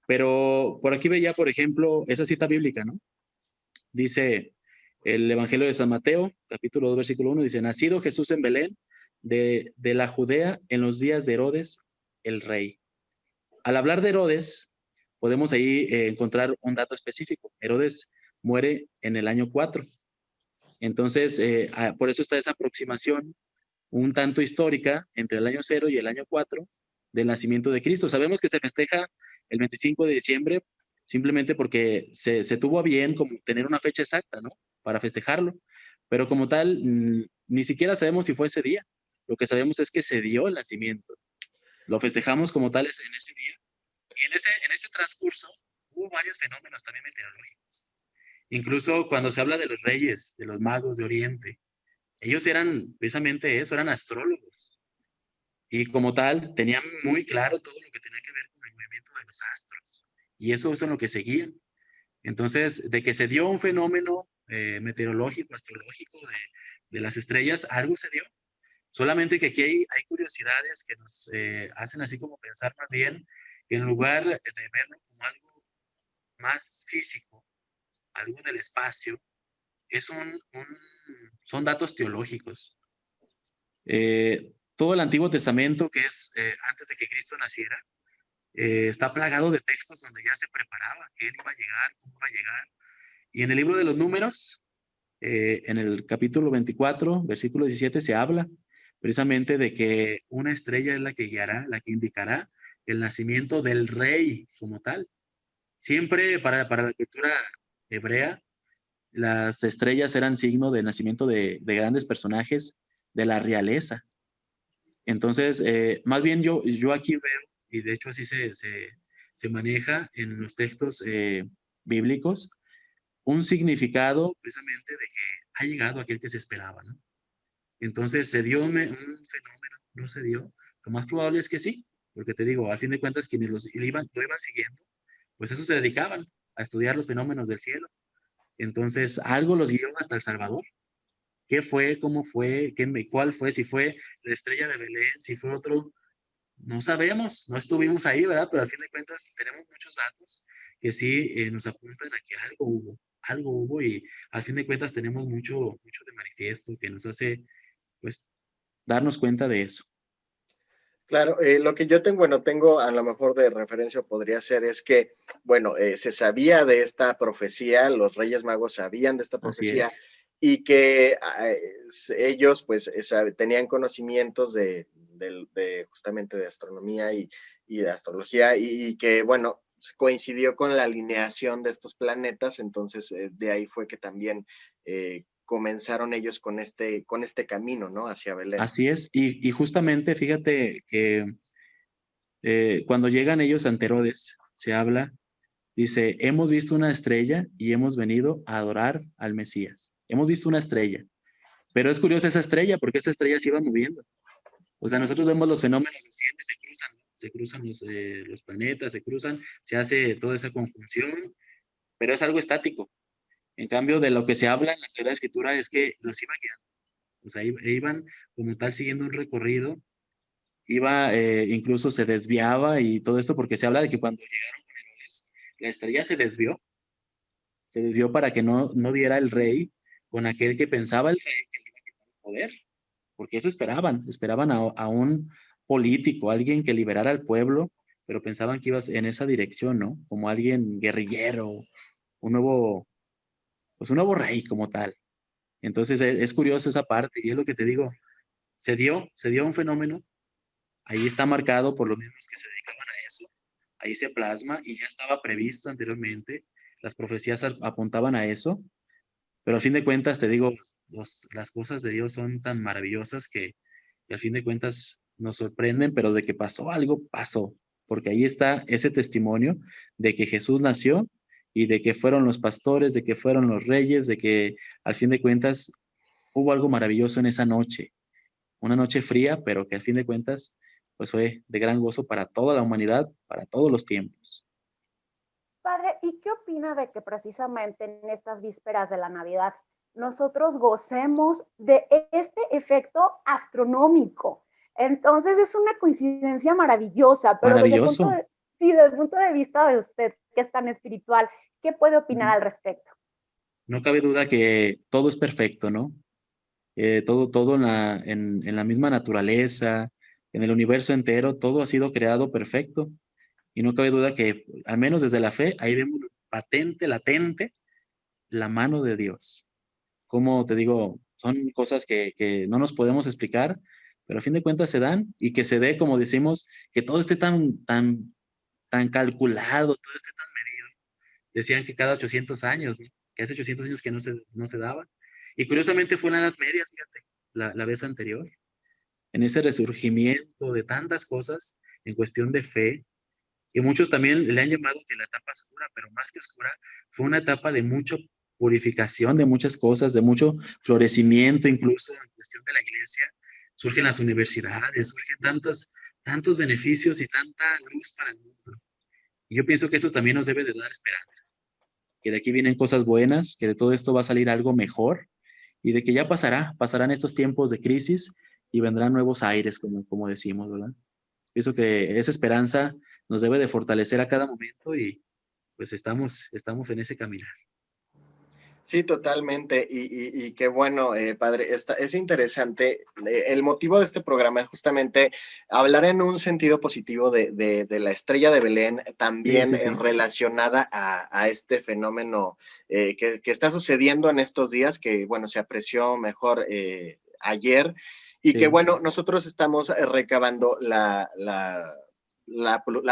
Pero por aquí veía, por ejemplo, esa cita bíblica, ¿no? Dice el Evangelio de San Mateo, capítulo 2, versículo 1, dice, nacido Jesús en Belén, de la Judea, en los días de Herodes, el rey. Al hablar de Herodes, podemos ahí encontrar un dato específico. Herodes muere en el año 4. Entonces, por eso está esa aproximación un tanto histórica entre el año 0 y el año 4 del nacimiento de Cristo. Sabemos que se festeja el 25 de diciembre simplemente porque se tuvo a bien como tener una fecha exacta, ¿no? Para festejarlo. Pero como tal, ni siquiera sabemos si fue ese día. Lo que sabemos es que se dio el nacimiento. Lo festejamos como tales en ese día. Y en ese transcurso hubo varios fenómenos también meteorológicos. Incluso cuando se habla de los reyes, de los magos de Oriente, ellos eran precisamente eso, eran astrólogos. Y como tal, tenían muy claro todo lo que tenía que ver con el movimiento de los astros. Y eso es en lo que seguían. Entonces, de que se dio un fenómeno meteorológico, astrológico de las estrellas, algo se dio. Solamente que aquí hay curiosidades que nos hacen así como pensar más bien que en lugar de verlo como algo más físico, algo del espacio, es son datos teológicos. Todo el Antiguo Testamento, que es antes de que Cristo naciera, está plagado de textos donde ya se preparaba que Él iba a llegar, cómo iba a llegar. Y en el libro de los Números, en el capítulo 24, versículo 17, se habla precisamente de que una estrella es la que guiará, la que indicará el nacimiento del rey como tal. Siempre para la cultura hebrea, las estrellas eran signo de nacimiento de grandes personajes de la realeza. Entonces, más bien yo aquí veo, y de hecho así se maneja en los textos bíblicos, un significado precisamente de que ha llegado aquel que se esperaba, ¿no? Entonces, ¿se dio un fenómeno? ¿No se dio? Lo más probable es que sí, porque te digo, al fin de cuentas, quienes lo iban siguiendo, pues eso se dedicaban, a estudiar los fenómenos del cielo. Entonces, algo los guió hasta El Salvador. ¿Qué fue? ¿Cómo fue? ¿Cuál fue? Si fue la estrella de Belén, si fue otro, no sabemos, no estuvimos ahí, ¿verdad? Pero al fin de cuentas tenemos muchos datos que sí nos apuntan a que algo hubo y al fin de cuentas tenemos mucho de manifiesto que nos hace, pues, darnos cuenta de eso. Claro, lo que yo tengo, bueno, tengo a lo mejor de referencia podría ser es que, bueno, se sabía de esta profecía, los Reyes Magos sabían de esta Así profecía es. y que ellos pues tenían conocimientos justamente de astronomía y de astrología y que, bueno, coincidió con la alineación de estos planetas, entonces de ahí fue que también comenzaron ellos con este camino, ¿no? Hacia Belén. Así es. Y justamente fíjate que cuando llegan ellos ante Herodes, se habla, dice, hemos visto una estrella y hemos venido a adorar al Mesías. Hemos visto una estrella. Pero es curiosa esa estrella porque esa estrella se iba moviendo. O sea, nosotros vemos los fenómenos del cielo y se cruzan, ¿no? Se cruzan los planetas, se cruzan, se hace toda esa conjunción, pero es algo estático. En cambio, de lo que se habla en la Sagrada Escritura es que los iba guiando. O sea, iban como tal siguiendo un recorrido, incluso se desviaba y todo esto, porque se habla de que cuando llegaron con Herodes, la estrella se desvió para que no diera el rey con aquel que pensaba el rey que le iba a quitar el poder, porque eso esperaban a un político, alguien que liberara al pueblo, pero pensaban que ibas en esa dirección, ¿no? Como alguien guerrillero, un nuevo, pues un nuevo rey como tal. Entonces es curioso esa parte, y es lo que te digo, se dio un fenómeno, ahí está marcado por los mismos que se dedicaban a eso, ahí se plasma y ya estaba previsto anteriormente, las profecías apuntaban a eso, pero al fin de cuentas, te digo, las cosas de Dios son tan maravillosas que al fin de cuentas nos sorprenden, pero de que pasó algo, pasó, porque ahí está ese testimonio de que Jesús nació y de que fueron los pastores, de que fueron los reyes, de que al fin de cuentas hubo algo maravilloso en esa noche, una noche fría, pero que al fin de cuentas pues fue de gran gozo para toda la humanidad, para todos los tiempos. Padre, ¿y qué opina de que precisamente en estas vísperas de la Navidad nosotros gocemos de este efecto astronómico? Entonces es una coincidencia maravillosa, pero Maravilloso. desde el punto de vista de usted, que es tan espiritual, ¿qué puede opinar al respecto? No cabe duda que todo es perfecto, ¿no? Todo en la misma naturaleza, en el universo entero, todo ha sido creado perfecto. Y no cabe duda que, al menos desde la fe, ahí vemos patente, latente, la mano de Dios. Como te digo, son cosas que no nos podemos explicar, pero a fin de cuentas se dan y que se dé, como decimos, que todo esté tan calculado, todo esté tan medido. Decían que cada 800 años, ¿no? Que hace 800 años que no se daba. Y curiosamente fue en la Edad Media, fíjate, la vez anterior, en ese resurgimiento de tantas cosas en cuestión de fe, y muchos también le han llamado que la etapa oscura, pero más que oscura, fue una etapa de mucha purificación de muchas cosas, de mucho florecimiento, incluso en cuestión de la iglesia. Surgen las universidades, surgen tantos beneficios y tanta luz para el mundo. Y yo pienso que esto también nos debe de dar esperanza, que de aquí vienen cosas buenas, que de todo esto va a salir algo mejor y de que ya pasarán estos tiempos de crisis y vendrán nuevos aires, como decimos, ¿verdad? Pienso que esa esperanza nos debe de fortalecer a cada momento y pues estamos en ese caminar. Sí, totalmente. Y qué bueno, padre. Es interesante. El motivo de este programa es justamente hablar en un sentido positivo de la estrella de Belén, también Sí. relacionada a este fenómeno que está sucediendo en estos días, que bueno, se apreció mejor ayer. Y Sí. que bueno, nosotros estamos recabando la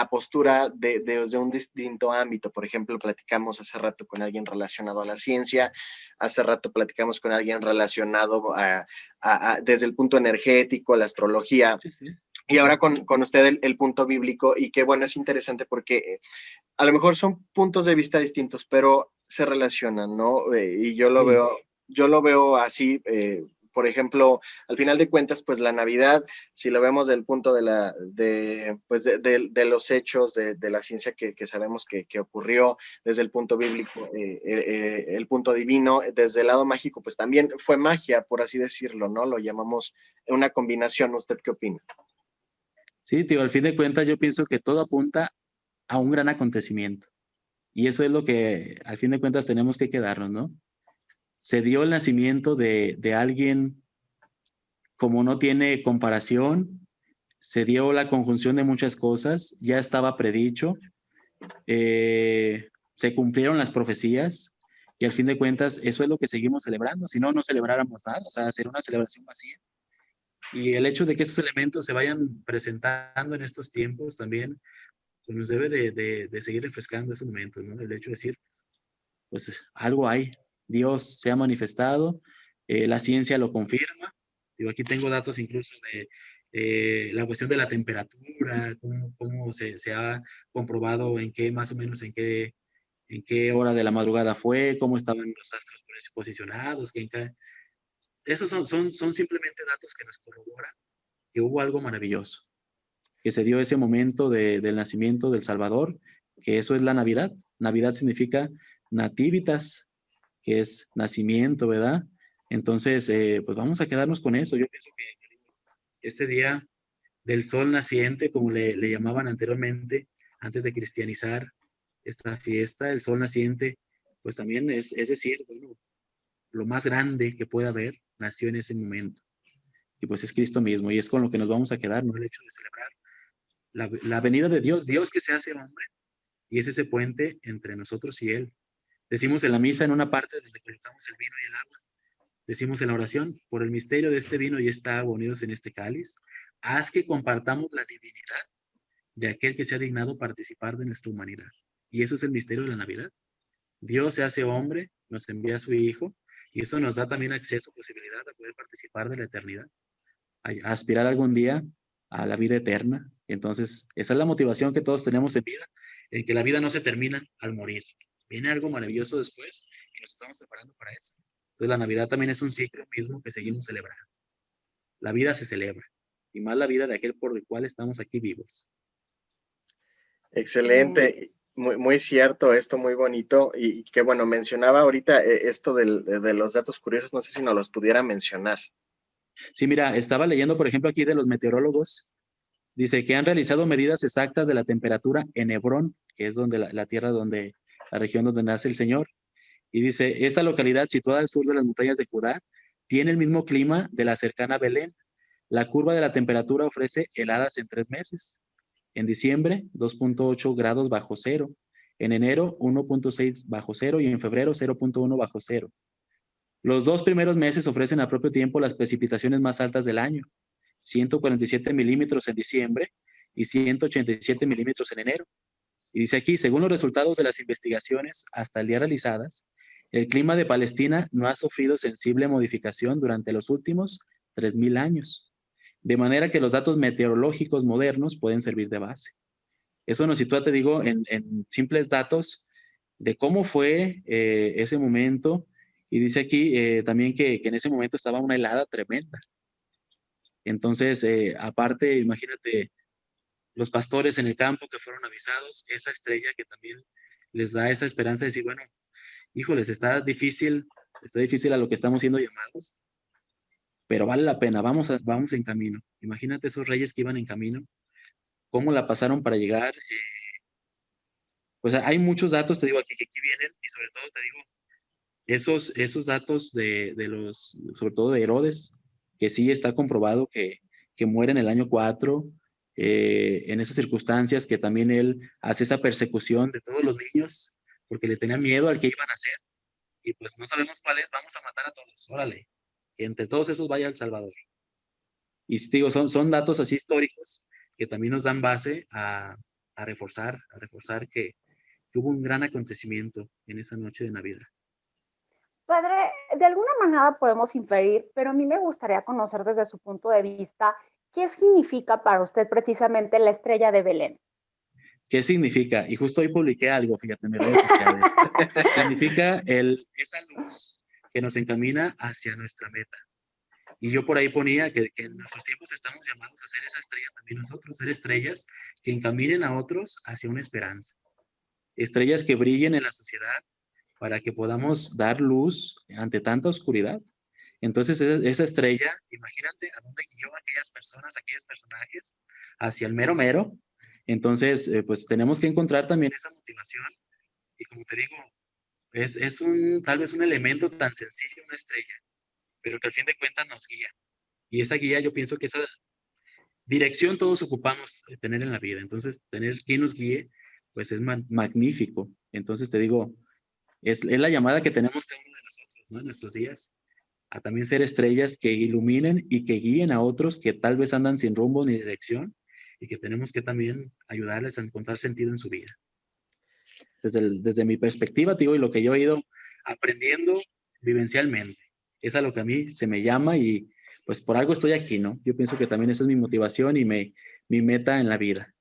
postura desde un distinto ámbito. Por ejemplo, platicamos hace rato con alguien relacionado a la ciencia, hace rato platicamos con alguien relacionado desde el punto energético, la astrología, Sí, sí. y ahora con usted el punto bíblico, y que bueno, es interesante porque a lo mejor son puntos de vista distintos, pero se relacionan, ¿no? Y Sí. yo lo veo así, por ejemplo, al final de cuentas, pues la Navidad, si lo vemos del punto de los hechos, de la ciencia que sabemos que ocurrió, desde el punto bíblico, el punto divino, desde el lado mágico, pues también fue magia, por así decirlo, ¿no? Lo llamamos una combinación. ¿Usted qué opina? Sí, tío, al fin de cuentas yo pienso que todo apunta a un gran acontecimiento. Y eso es lo que al fin de cuentas tenemos que quedarnos, ¿no? Se dio el nacimiento de alguien como no tiene comparación, se dio la conjunción de muchas cosas, ya estaba predicho, se cumplieron las profecías y al fin de cuentas eso es lo que seguimos celebrando, si no, no celebráramos nada, o sea, sería una celebración vacía. Y el hecho de que estos elementos se vayan presentando en estos tiempos también pues nos debe de seguir refrescando esos momentos, ¿no? El hecho de decir, pues algo hay, Dios se ha manifestado, la ciencia lo confirma. Digo, aquí tengo datos incluso de la cuestión de la temperatura, cómo se ha comprobado en qué, más o menos en qué hora de la madrugada fue, cómo estaban los astros posicionados, esos son simplemente datos que nos corroboran que hubo algo maravilloso, que se dio ese momento del nacimiento del Salvador, que eso es la Navidad. Navidad significa nativitas, que es nacimiento, ¿verdad? Entonces, pues vamos a quedarnos con eso. Yo pienso que este día del sol naciente, como le llamaban anteriormente, antes de cristianizar esta fiesta, el sol naciente, pues también es decir, bueno, lo más grande que pueda haber nació en ese momento. Y pues es Cristo mismo, y es con lo que nos vamos a quedar, ¿no? El hecho de celebrar la venida de Dios, Dios que se hace hombre, y es ese puente entre nosotros y Él. Decimos en la misa, en una parte donde colocamos el vino y el agua, decimos en la oración, por el misterio de este vino y esta agua unidos en este cáliz, haz que compartamos la divinidad de aquel que se ha dignado participar de nuestra humanidad. Y eso es el misterio de la Navidad. Dios se hace hombre, nos envía a su Hijo, y eso nos da también acceso, posibilidad de poder participar de la eternidad, a aspirar algún día a la vida eterna. Entonces, esa es la motivación que todos tenemos en vida, en que la vida no se termina al morir. Viene algo maravilloso después y nos estamos preparando para eso. Entonces, la Navidad también es un ciclo mismo que seguimos celebrando. La vida se celebra, y más la vida de aquel por el cual estamos aquí vivos. Excelente, muy, muy cierto esto, muy bonito, y que bueno, mencionaba ahorita esto de los datos curiosos, no sé si nos los pudiera mencionar. Sí, mira, estaba leyendo, por ejemplo, aquí de los meteorólogos. Dice que han realizado medidas exactas de la temperatura en Hebrón, que es donde la tierra donde, la región donde nace el Señor. Y dice, esta localidad situada al sur de las montañas de Judá tiene el mismo clima de la cercana Belén. La curva de la temperatura ofrece heladas en 3 meses. En diciembre, 2.8 grados bajo cero. En enero, 1.6 bajo cero y en febrero, 0.1 bajo cero. Los 2 primeros meses ofrecen al propio tiempo las precipitaciones más altas del año, 147 milímetros en diciembre y 187 milímetros en enero. Y dice aquí, según los resultados de las investigaciones hasta el día realizadas, el clima de Palestina no ha sufrido sensible modificación durante los últimos 3.000 años, de manera que los datos meteorológicos modernos pueden servir de base. Eso nos sitúa, te digo, en simples datos de cómo fue ese momento. Y dice aquí también que en ese momento estaba una helada tremenda. Entonces, aparte, imagínate, los pastores en el campo que fueron avisados, esa estrella que también les da esa esperanza de decir, bueno, híjoles, está difícil a lo que estamos siendo llamados, pero vale la pena, vamos en camino. Imagínate esos reyes que iban en camino, cómo la pasaron para llegar. Pues hay muchos datos, te digo, aquí que aquí vienen, y sobre todo te digo, esos datos sobre todo de Herodes, que sí está comprobado que muere en el año 4, en esas circunstancias que también él hace esa persecución de todos los niños, porque le tenía miedo al que iban a hacer, y pues no sabemos cuál es, vamos a matar a todos, órale, que entre todos esos vaya el Salvador. Y te digo, son datos así históricos que también nos dan base a reforzar que hubo un gran acontecimiento en esa noche de Navidad. Padre, de alguna manera podemos inferir, pero a mí me gustaría conocer desde su punto de vista qué significa para usted precisamente la estrella de Belén. ¿Qué significa? Y justo hoy publiqué algo, fíjate, en mis redes sociales. Significa esa luz que nos encamina hacia nuestra meta. Y yo por ahí ponía que en nuestros tiempos estamos llamados a ser esa estrella también nosotros, ser estrellas que encaminen a otros hacia una esperanza. Estrellas que brillen en la sociedad para que podamos dar luz ante tanta oscuridad. Entonces, esa estrella, imagínate a dónde guió a aquellas personas, a aquellos personajes, hacia el mero mero. Entonces, pues tenemos que encontrar también esa motivación. Y como te digo, es tal vez un elemento tan sencillo, una estrella, pero que al fin de cuentas nos guía. Y esa guía, yo pienso que esa dirección todos ocupamos tener en la vida. Entonces, tener quien nos guíe, pues es magnífico. Entonces, te digo, es la llamada que tenemos cada uno de nosotros, ¿no? En nuestros días, a también ser estrellas que iluminen y que guíen a otros que tal vez andan sin rumbo ni dirección y que tenemos que también ayudarles a encontrar sentido en su vida. Desde mi perspectiva, te digo, y lo que yo he ido aprendiendo vivencialmente, es a lo que a mí se me llama y pues por algo estoy aquí, ¿no? Yo pienso que también esa es mi motivación y mi meta en la vida.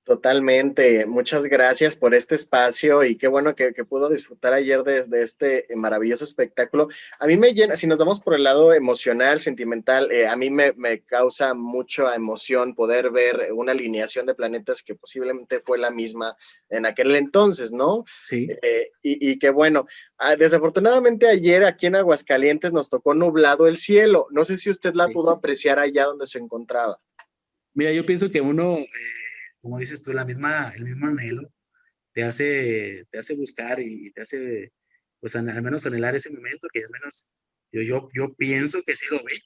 Totalmente. Muchas gracias por este espacio y qué bueno que pudo disfrutar ayer de este maravilloso espectáculo. A mí me llena, si nos vamos por el lado emocional, sentimental, a mí me causa mucha emoción poder ver una alineación de planetas que posiblemente fue la misma en aquel entonces, ¿no? Sí. Y que bueno, desafortunadamente ayer aquí en Aguascalientes nos tocó nublado el cielo. No sé si usted la pudo apreciar allá donde se encontraba. Mira, yo pienso que uno, como dices tú, el mismo anhelo te hace buscar y te hace, pues al menos anhelar ese momento que al menos yo pienso que sí lo vi,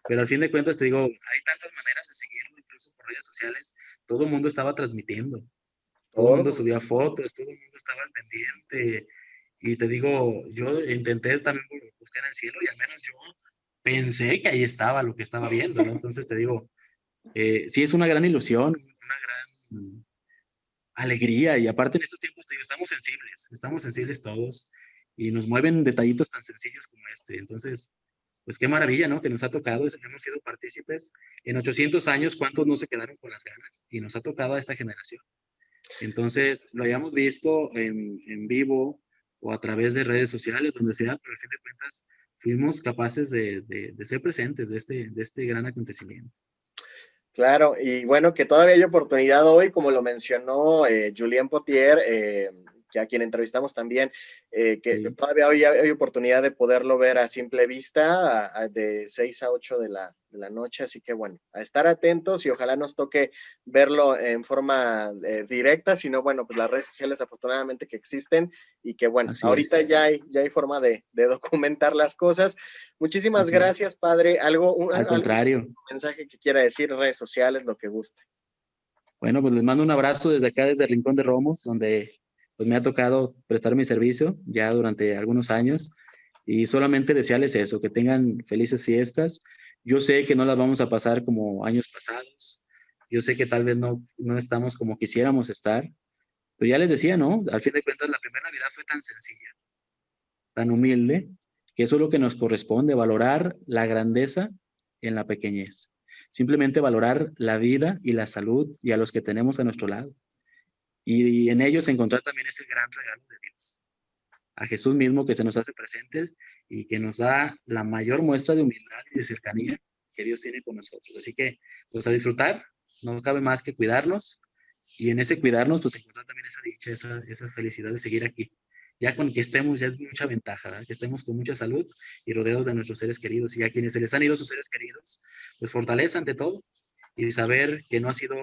pero al fin de cuentas te digo, hay tantas maneras de seguirlo, incluso por redes sociales, todo el mundo estaba transmitiendo, todo el mundo subía fotos, todo el mundo estaba al pendiente, y te digo, yo intenté también buscar el cielo y al menos yo pensé que ahí estaba lo que estaba viendo, ¿no? Entonces te digo, sí es una gran ilusión, una gran alegría y aparte en estos tiempos te digo, estamos sensibles todos y nos mueven detallitos tan sencillos como este. Entonces, pues qué maravilla, ¿no? Que nos ha tocado, hemos sido partícipes. En 800 años, ¿cuántos no se quedaron con las ganas? Y nos ha tocado a esta generación. Entonces, lo hayamos visto en vivo o a través de redes sociales, donde sea, pero al fin de cuentas fuimos capaces de ser presentes de este gran acontecimiento. Claro, y bueno, que todavía hay oportunidad hoy, como lo mencionó Julien Potier, que a quien entrevistamos también, que Sí. todavía hoy hay oportunidad de poderlo ver a simple vista, de 6 a 8 de la noche, así que bueno, a estar atentos y ojalá nos toque verlo en forma directa, sino bueno, pues las redes sociales afortunadamente que existen y que bueno, Así ahorita es. ya hay forma de documentar las cosas. Muchísimas Así es. gracias, padre. Al contrario. Mensaje que quiera decir, redes sociales, lo que guste. Bueno, pues les mando un abrazo desde acá, desde el Rincón de Romos, donde pues me ha tocado prestar mi servicio ya durante algunos años y solamente desearles eso, que tengan felices fiestas. Yo sé que no las vamos a pasar como años pasados, yo sé que tal vez no estamos como quisiéramos estar, pero ya les decía, ¿no? Al fin de cuentas, la primera Navidad fue tan sencilla, tan humilde, que eso es lo que nos corresponde, valorar la grandeza en la pequeñez. Simplemente valorar la vida y la salud y a los que tenemos a nuestro lado. Y en ellos encontrar también ese gran regalo de Dios. A Jesús mismo que se nos hace presentes y que nos da la mayor muestra de humildad y de cercanía que Dios tiene con nosotros. Así que, pues a disfrutar, no cabe más que cuidarnos y en ese cuidarnos, pues encontrar también esa dicha, esa felicidad de seguir aquí. Ya con que estemos, ya es mucha ventaja, ¿verdad? Que estemos con mucha salud y rodeados de nuestros seres queridos. Y a quienes se les han ido sus seres queridos, pues fortaleza ante todo y saber que no ha sido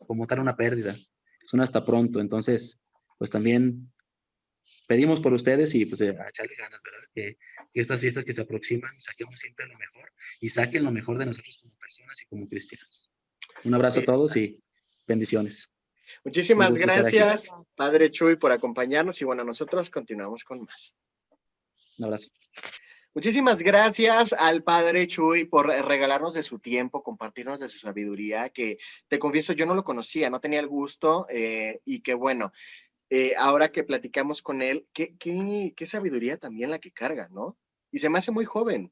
como tal una pérdida, es un hasta pronto. Entonces, pues también pedimos por ustedes y pues a echarle ganas, ¿verdad? Que estas fiestas que se aproximan, saquemos siempre lo mejor y saquen lo mejor de nosotros como personas y como cristianos. Un abrazo a todos y bendiciones. Muchísimas gracias, Padre Chuy, por acompañarnos y bueno, nosotros continuamos con más. Un abrazo. Muchísimas gracias al Padre Chuy por regalarnos de su tiempo, compartirnos de su sabiduría, que te confieso, yo no lo conocía, no tenía el gusto y que bueno, ahora que platicamos con él, qué sabiduría también la que carga, ¿no? Y se me hace muy joven.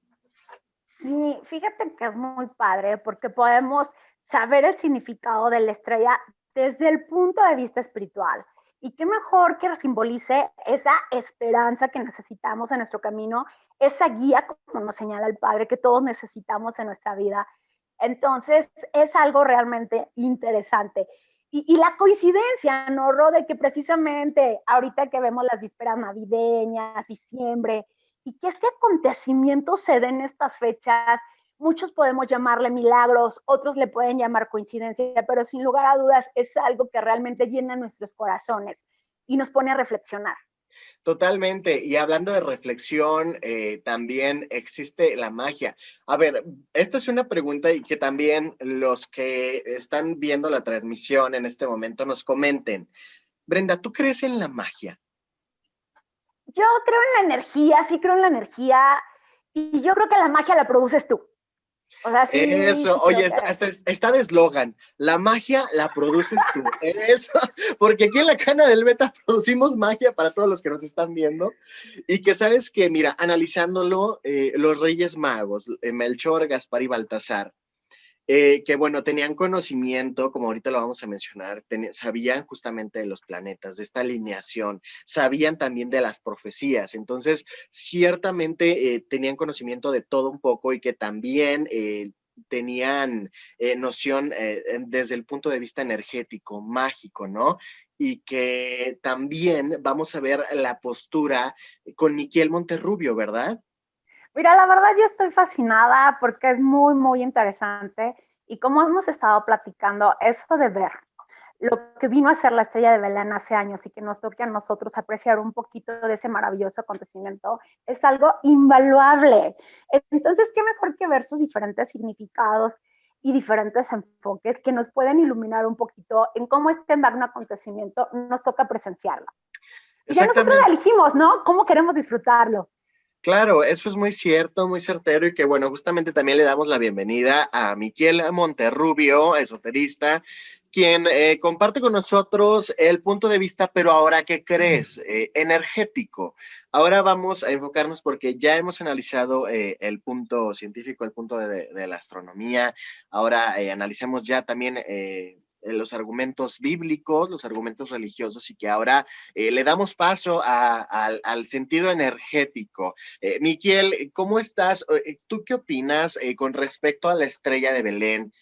Sí, fíjate que es muy padre porque podemos saber el significado de la estrella desde el punto de vista espiritual. Y qué mejor que simbolice esa esperanza que necesitamos en nuestro camino, esa guía, como nos señala el Padre, que todos necesitamos en nuestra vida. Entonces, es algo realmente interesante. Y la coincidencia, ¿no, Ro? De que precisamente ahorita que vemos las vísperas navideñas, diciembre, y que este acontecimiento se dé en estas fechas, muchos podemos llamarle milagros, otros le pueden llamar coincidencia, pero sin lugar a dudas es algo que realmente llena nuestros corazones y nos pone a reflexionar. Totalmente. Y hablando de reflexión, también existe la magia. A ver, esta es una pregunta y que también los que están viendo la transmisión en este momento nos comenten. Brenda, ¿tú crees en la magia? Yo creo en la energía, sí creo en la energía, y yo creo que la magia la produces tú. O sea, sí, Eso, sí oye, creo que... está de eslogan. La magia la produces tú. Eso, porque aquí en la Cana del Beta producimos magia para todos los que nos están viendo. Y que sabes que, mira, analizándolo, los Reyes Magos, Melchor, Gaspar y Baltasar, que bueno, tenían conocimiento, como ahorita lo vamos a mencionar, sabían justamente de los planetas, de esta alineación, sabían también de las profecías, entonces ciertamente tenían conocimiento de todo un poco y que también tenían noción desde el punto de vista energético, mágico, ¿no? Y que también vamos a ver la postura con Miquel Monterrubio, ¿verdad? Mira, la verdad yo estoy fascinada porque es muy, muy interesante y como hemos estado platicando, eso de ver lo que vino a ser la estrella de Belén hace años y que nos toque a nosotros apreciar un poquito de ese maravilloso acontecimiento es algo invaluable. Entonces, qué mejor que ver sus diferentes significados y diferentes enfoques que nos pueden iluminar un poquito en cómo este magno acontecimiento nos toca presenciarlo. Y ya nosotros Exactamente. elegimos, ¿no? ¿Cómo queremos disfrutarlo? Claro, eso es muy cierto, muy certero y que bueno, justamente también le damos la bienvenida a Miquel Monterrubio, esoterista, quien comparte con nosotros el punto de vista, pero ahora, ¿qué crees? Energético. Ahora vamos a enfocarnos porque ya hemos analizado el punto científico, el punto de la astronomía. Ahora analicemos ya también los argumentos bíblicos, los argumentos religiosos y que ahora le damos paso al sentido energético. Miquiel, ¿cómo estás? ¿Tú qué opinas con respecto a la estrella de Belén,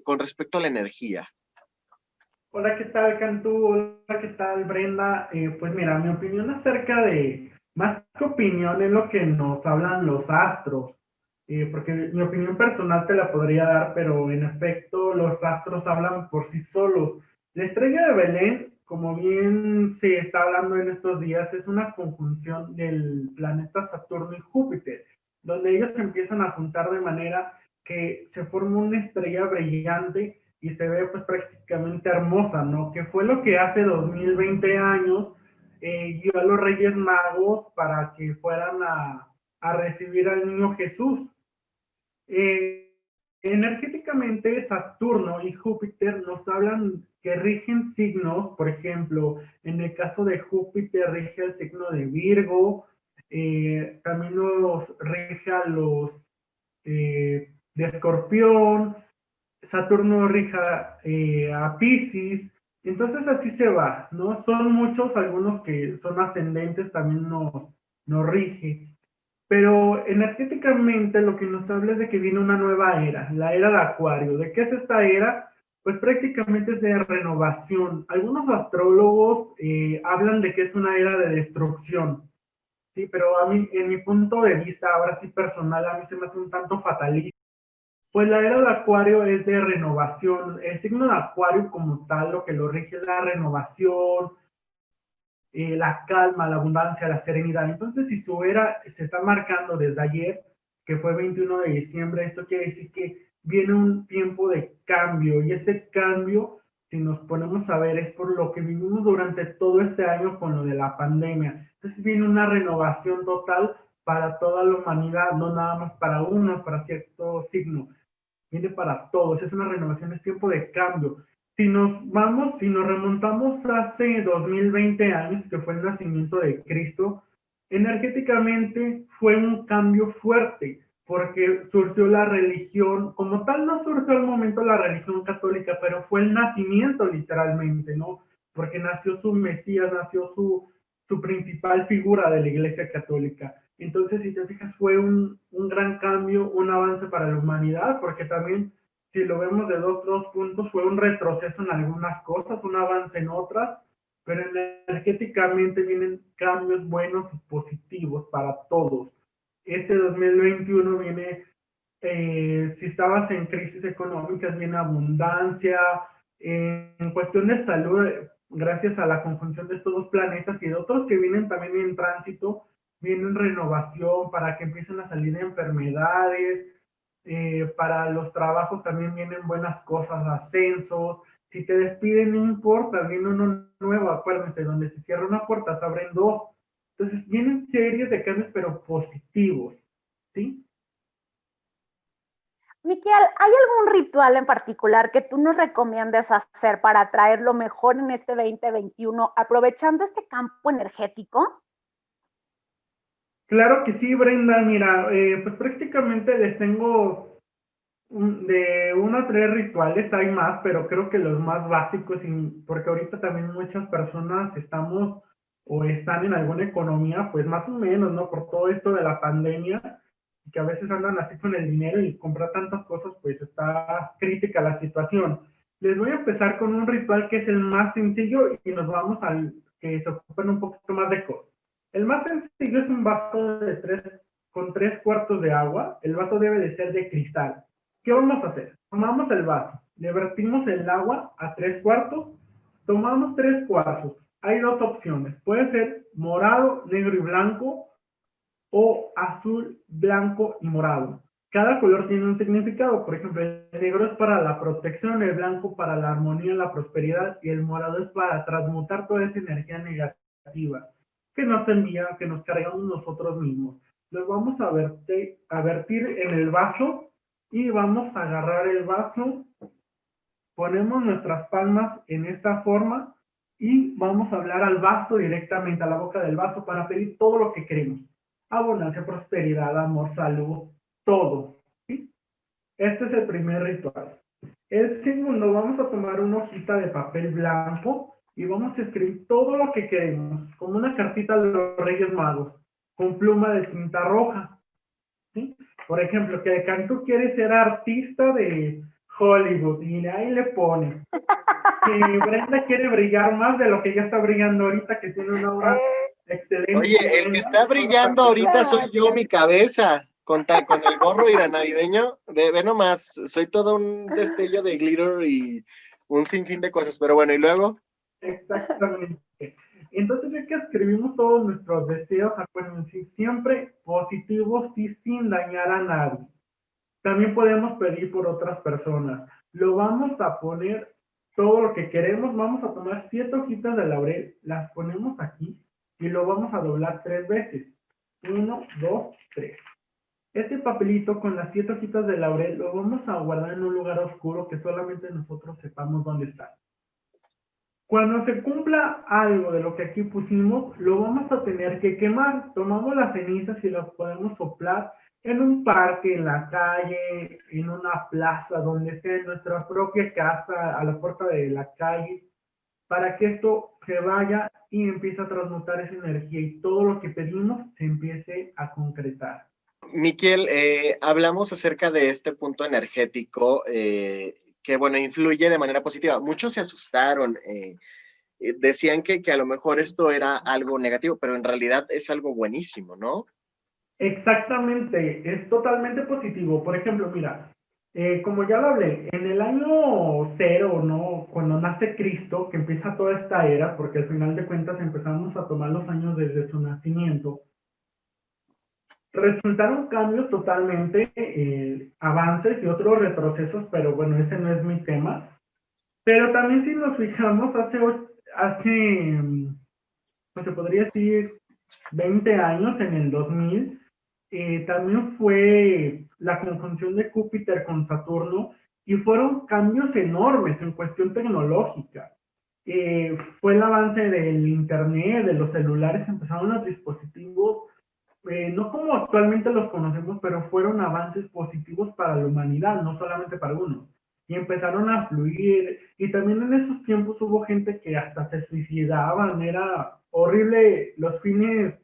con respecto a la energía? Hola, ¿qué tal, Cantú? Hola, ¿qué tal, Brenda? Pues mira, mi opinión acerca de, más que opinión, es lo que nos hablan los astros, porque mi opinión personal te la podría dar, pero en efecto los astros hablan por sí solos. La estrella de Belén, como bien se está hablando en estos días, es una conjunción del planeta Saturno y Júpiter, donde ellos se empiezan a juntar de manera que se forma una estrella brillante y se ve pues prácticamente hermosa, ¿no? Que fue lo que hace 2020 años guió a los Reyes Magos para que fueran a recibir al niño Jesús. Eh, Energéticamente, Saturno y Júpiter nos hablan que rigen signos, por ejemplo, en el caso de Júpiter rige el signo de Virgo, también nos rige a los de Escorpión, Saturno rija a Pisces, entonces así se va, ¿no? Son muchos, algunos que son ascendentes también nos rige, pero energéticamente lo que nos habla es de que viene una nueva era, la era de Acuario. ¿De qué es esta era? Pues prácticamente es de renovación. Algunos astrólogos hablan de que es una era de destrucción, sí, pero a mí, en mi punto de vista, ahora sí personal, a mí se me hace un tanto fatalista. Pues la era de Acuario es de renovación. El signo de Acuario como tal, lo que lo rige es la renovación, la calma, la abundancia, la serenidad. Entonces, si su era se está marcando desde ayer, que fue 21 de diciembre, esto quiere decir que viene un tiempo de cambio y ese cambio, si nos ponemos a ver, es por lo que vivimos durante todo este año con lo de la pandemia. Entonces viene una renovación total para toda la humanidad, no nada más para uno, para cierto signo, viene para todos, es una renovación, es tiempo de cambio. si nos remontamos hace 2020 años, que fue el nacimiento de Cristo, energéticamente fue un cambio fuerte, porque surgió la religión, como tal no surgió al momento la religión católica, pero fue el nacimiento literalmente, ¿no? Porque nació su Mesías, nació su principal figura de la Iglesia Católica. Entonces, si te fijas, fue un gran cambio, un avance para la humanidad, porque también, si lo vemos de dos puntos, fue un retroceso en algunas cosas, un avance en otras, pero energéticamente vienen cambios buenos y positivos para todos. Este 2021 viene, si estabas en crisis económicas, viene abundancia, en cuestión de salud, gracias a la conjunción de estos dos planetas y de otros que vienen también en tránsito, vienen renovación para que empiecen a salir enfermedades, para los trabajos también vienen buenas cosas, ascensos. Si te despiden, no importa, viene uno nuevo, acuérdense, donde se cierra una puerta, se abren dos. Entonces, vienen series de cambios, pero positivos, ¿sí? Miquel, ¿hay algún ritual en particular que tú nos recomiendes hacer para traer lo mejor en este 2021, aprovechando este campo energético? Claro que sí, Brenda. Mira, pues prácticamente les tengo de 1 a 3 rituales, hay más, pero creo que los más básicos, porque ahorita también muchas personas estamos o están en alguna economía, pues más o menos, ¿no? Por todo esto de la pandemia, que a veces andan así con el dinero y comprar tantas cosas, pues está crítica la situación. Les voy a empezar con un ritual que es el más sencillo y nos vamos al que se ocupan un poquito más de cosas. El más sencillo es un vaso con 3 cuartos de agua. El vaso debe de ser de cristal. ¿Qué vamos a hacer? Tomamos el vaso, le vertimos el agua a 3 cuartos, tomamos 3 cuartos. Hay dos opciones, puede ser morado, negro y blanco, o azul, blanco y morado. Cada color tiene un significado. Por ejemplo, el negro es para la protección, el blanco para la armonía, la prosperidad, y el morado es para transmutar toda esa energía negativa que nos envía, que nos cargamos nosotros mismos. Los vamos a vertir en el vaso y vamos a agarrar el vaso, ponemos nuestras palmas en esta forma y vamos a hablar al vaso directamente, a la boca del vaso, para pedir todo lo que queremos. Abundancia, prosperidad, amor, salud, todo, ¿sí? Este es el primer ritual. El segundo, vamos a tomar una hojita de papel blanco y vamos a escribir todo lo que queremos, como una cartita de los Reyes Magos, con pluma de tinta roja, ¿sí? Por ejemplo, que Cantú quiere ser artista de Hollywood y ahí le pone que Brenda quiere brillar más de lo que ya está brillando ahorita, que tiene una obra excelente. Oye, el que está brillando ahorita soy yo, mi cabeza, con el gorro navideño. Ve nomás, soy todo un destello de glitter y un sinfín de cosas, pero bueno, ¿y luego? Exactamente. Entonces, ya que escribimos todos nuestros deseos, acuérdense, siempre positivos y sin dañar a nadie. También podemos pedir por otras personas. Lo vamos a poner todo lo que queremos. Vamos a tomar 7 hojitas de laurel, las ponemos aquí y lo vamos a doblar 3 veces. 1, 2, 3. Este papelito con las 7 hojitas de laurel lo vamos a guardar en un lugar oscuro que solamente nosotros sepamos dónde está. Cuando se cumpla algo de lo que aquí pusimos, lo vamos a tener que quemar. Tomamos las cenizas y las podemos soplar en un parque, en la calle, en una plaza, donde sea, en nuestra propia casa, a la puerta de la calle, para que esto se vaya y empiece a transmutar esa energía y todo lo que pedimos se empiece a concretar. Miquel, hablamos acerca de este punto energético que, bueno, influye de manera positiva. Muchos se asustaron, decían que a lo mejor esto era algo negativo, pero en realidad es algo buenísimo, ¿no? Exactamente, es totalmente positivo. Por ejemplo, mira, como ya lo hablé, en el año 0, ¿no? Cuando nace Cristo, que empieza toda esta era, porque al final de cuentas empezamos a tomar los años desde su nacimiento, resultaron cambios totalmente, avances y otros retrocesos, pero bueno, ese no es mi tema. Pero también si nos fijamos, pues se podría decir 20 años, en el 2000, también fue la conjunción de Júpiter con Saturno y fueron cambios enormes en cuestión tecnológica. Fue el avance del internet, de los celulares, empezaron los dispositivos, no como actualmente los conocemos, pero fueron avances positivos para la humanidad, no solamente para uno. Y empezaron a fluir, y también en esos tiempos hubo gente que hasta se suicidaban, era horrible los fines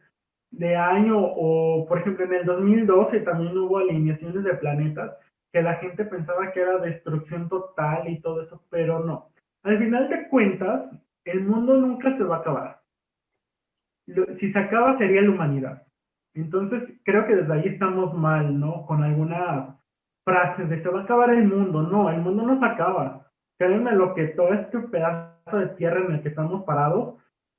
de año, o por ejemplo en el 2012 también hubo alineaciones de planetas que la gente pensaba que era destrucción total y todo eso, pero no. Al final de cuentas, el mundo nunca se va a acabar. Si se acaba sería la humanidad. Entonces creo que desde ahí estamos mal, ¿no? Con algunas frases de se va a acabar el mundo. No, el mundo no se acaba. Créanme lo que todo este pedazo de tierra en el que estamos parados,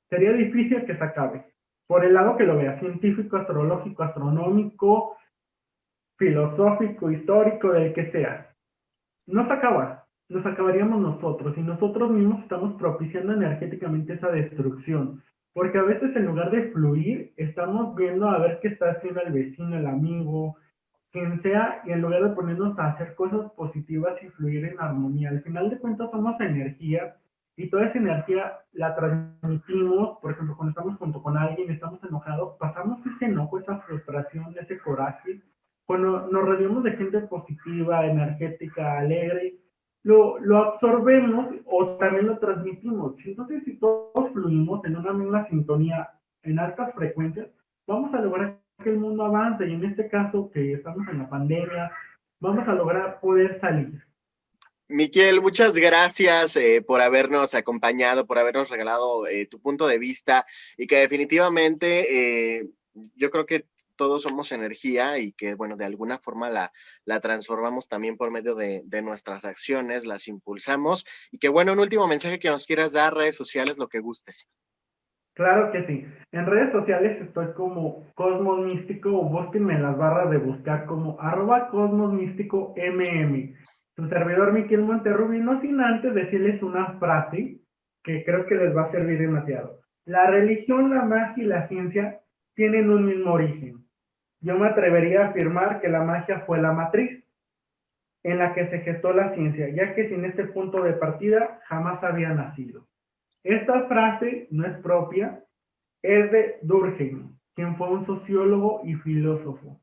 sería difícil que se acabe. Por el lado que lo vea, científico, astrológico, astronómico, filosófico, histórico, del que sea. No se acaba, nos acabaríamos nosotros y nosotros mismos estamos propiciando energéticamente esa destrucción. Porque a veces en lugar de fluir, estamos viendo a ver qué está haciendo el vecino, el amigo, quien sea, y en lugar de ponernos a hacer cosas positivas y fluir en armonía. Al final de cuentas somos energía y toda esa energía la transmitimos, por ejemplo, cuando estamos junto con alguien, estamos enojados, pasamos ese enojo, esa frustración, ese coraje. Cuando nos rodeamos de gente positiva, energética, alegre, lo absorbemos o también lo transmitimos. Entonces, si todos fluimos en una misma sintonía, en altas frecuencias, vamos a lograr que el mundo avance y en este caso que estamos en la pandemia, vamos a lograr poder salir. Miquel, muchas gracias por habernos acompañado, por habernos regalado tu punto de vista y que definitivamente yo creo que todos somos energía y que, bueno, de alguna forma la transformamos también por medio de nuestras acciones, las impulsamos y que, bueno, un último mensaje que nos quieras dar, redes sociales, lo que gustes. Claro que sí. En redes sociales estoy como Cosmos Místico o búsquenme en las barras de buscar como @cosmosmístico_mm. Su servidor Miquel Monterrubio, no sin antes decirles una frase que creo que les va a servir demasiado. La religión, la magia y la ciencia tienen un mismo origen. Yo me atrevería a afirmar que la magia fue la matriz en la que se gestó la ciencia, ya que sin este punto de partida jamás había nacido. Esta frase no es propia, es de Durkheim, quien fue un sociólogo y filósofo.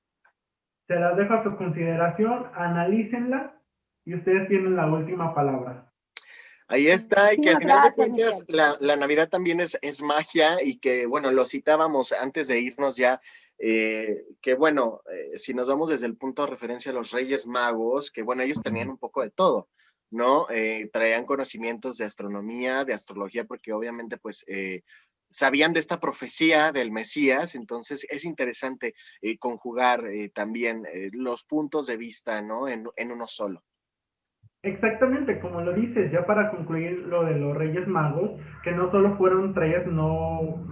Se las dejo a su consideración, analícenla y ustedes tienen la última palabra. Ahí está, y que al final de cuentas Miguel. la Navidad también es magia y que, bueno, lo citábamos antes de irnos ya, que bueno, si nos vamos desde el punto de referencia a los Reyes Magos, que bueno, ellos tenían un poco de todo, ¿no? Traían conocimientos de astronomía, de astrología, porque obviamente pues sabían de esta profecía del Mesías, entonces es interesante conjugar también los puntos de vista, ¿no? En uno solo. Exactamente, como lo dices, ya para concluir lo de los Reyes Magos, que no solo fueron tres, no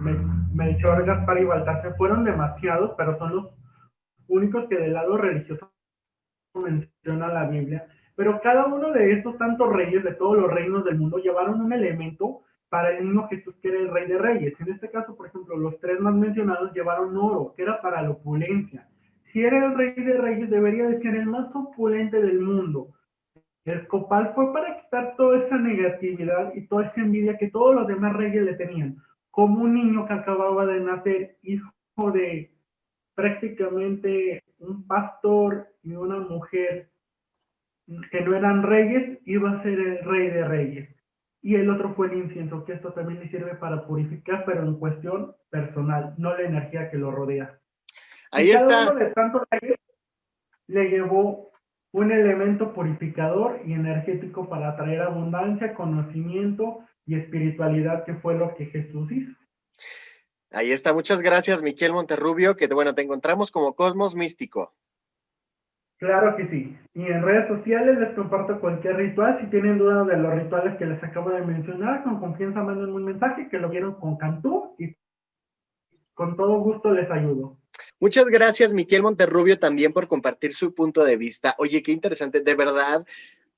Melchor, Gaspar y Baltasar, fueron demasiados, pero son los únicos que del lado religioso menciona la Biblia. Pero cada uno de estos tantos reyes de todos los reinos del mundo llevaron un elemento para el mismo Jesús, que era el Rey de Reyes. En este caso, por ejemplo, los tres más mencionados llevaron oro, que era para la opulencia. Si era el Rey de Reyes, debería de ser el más opulente del mundo. El copal fue para quitar toda esa negatividad y toda esa envidia que todos los demás reyes le tenían. Como un niño que acababa de nacer, hijo de prácticamente un pastor y una mujer que no eran reyes, iba a ser el Rey de Reyes. Y el otro fue el incienso, que esto también le sirve para purificar, pero en cuestión personal, no la energía que lo rodea. Ahí y cada está. uno de tantos reyes le llevó un elemento purificador y energético para traer abundancia, conocimiento y espiritualidad, que fue lo que Jesús hizo. Ahí está, muchas gracias, Miquel Monterrubio, que bueno, te encontramos como Cosmos Místico. Claro que sí. Y en redes sociales les comparto cualquier ritual. Si tienen dudas de los rituales que les acabo de mencionar, con confianza manden un mensaje que lo vieron con Cantú y con todo gusto les ayudo. Muchas gracias, Miquel Monterrubio, también por compartir su punto de vista. Oye, qué interesante, de verdad,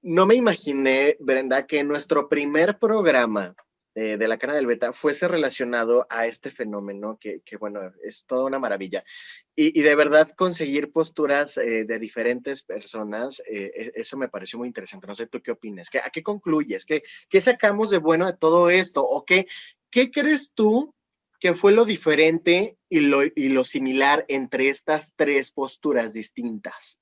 no me imaginé, Brenda, que en nuestro primer programa de la Cana del Beta fuese relacionado a este fenómeno que bueno, es toda una maravilla. Y de verdad conseguir posturas de diferentes personas, eso me pareció muy interesante. No sé, ¿tú qué opinas? ¿A qué concluyes? ¿Qué sacamos de bueno de todo esto? ¿O qué crees tú que fue lo diferente y lo similar entre estas tres posturas distintas?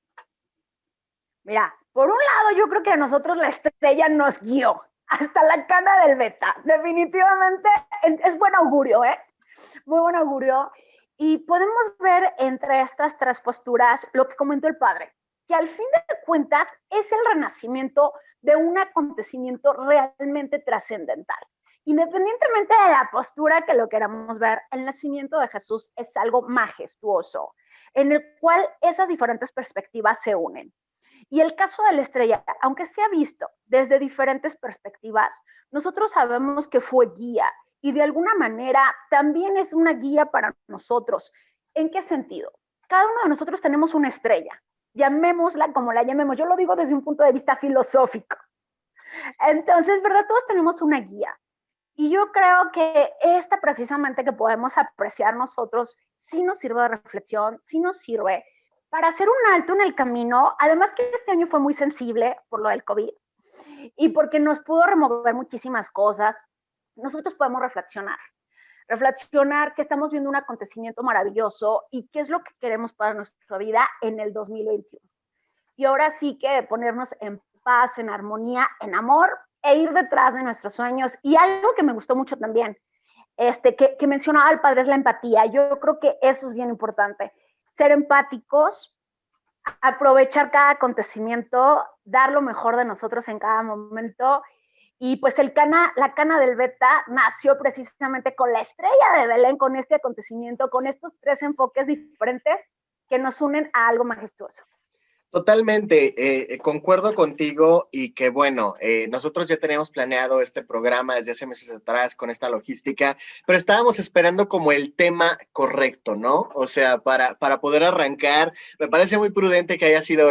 Mira, por un lado yo creo que a nosotros la estrella nos guió hasta la Cana del Beta. Definitivamente es buen augurio, ¿eh? Muy buen augurio. Y podemos ver entre estas tres posturas lo que comentó el padre, que al fin de cuentas es el renacimiento de un acontecimiento realmente trascendental. Independientemente de la postura que lo queramos ver, el nacimiento de Jesús es algo majestuoso, en el cual esas diferentes perspectivas se unen. Y el caso de la estrella, aunque se ha visto desde diferentes perspectivas, nosotros sabemos que fue guía y de alguna manera también es una guía para nosotros. ¿En qué sentido? Cada uno de nosotros tenemos una estrella, llamémosla como la llamemos. Yo lo digo desde un punto de vista filosófico. Entonces, ¿verdad? Todos tenemos una guía. Y yo creo que esta precisamente que podemos apreciar nosotros sí nos sirve de reflexión, sí nos sirve para hacer un alto en el camino, además que este año fue muy sensible por lo del COVID y porque nos pudo remover muchísimas cosas, nosotros podemos reflexionar que estamos viendo un acontecimiento maravilloso y qué es lo que queremos para nuestra vida en el 2021. Y ahora sí que ponernos en paz, en armonía, en amor e ir detrás de nuestros sueños. Y algo que me gustó mucho también, que mencionaba el padre, es la empatía. Yo creo que eso es bien importante. Ser empáticos, aprovechar cada acontecimiento, dar lo mejor de nosotros en cada momento. Y pues la Cana del Beta nació precisamente con la estrella de Belén, con este acontecimiento, con estos tres enfoques diferentes que nos unen a algo majestuoso. Totalmente, concuerdo contigo y que bueno, nosotros ya teníamos planeado este programa desde hace meses atrás con esta logística, pero estábamos esperando como el tema correcto, ¿no? O sea, para poder arrancar, me parece muy prudente que haya sido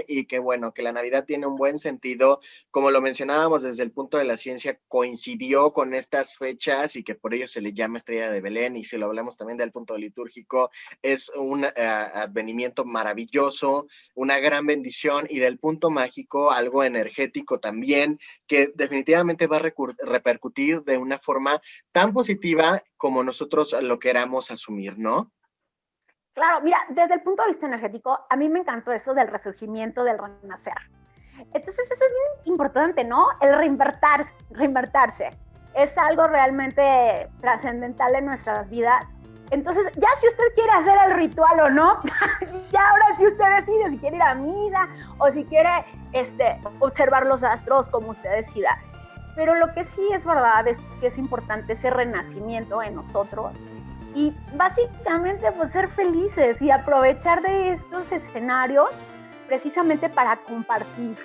y que bueno, que la Navidad tiene un buen sentido, como lo mencionábamos desde el punto de la ciencia, coincidió con estas fechas y que por ello se le llama Estrella de Belén, y si lo hablamos también del punto litúrgico, es un advenimiento maravilloso, una gran bendición, y del punto mágico, algo energético también, que definitivamente va a repercutir de una forma tan positiva como nosotros lo queramos asumir, ¿no? Claro, mira, desde el punto de vista energético, a mí me encantó eso del resurgimiento, del renacer. Entonces, eso es bien importante, ¿no? El reinvertirse. Es algo realmente trascendental en nuestras vidas. Entonces, ya si usted quiere hacer el ritual o no, ya ahora sí usted decide si quiere ir a misa o si quiere observar los astros, como usted decida. Pero lo que sí es verdad es que es importante ese renacimiento en nosotros y básicamente pues ser felices y aprovechar de estos escenarios precisamente para compartir.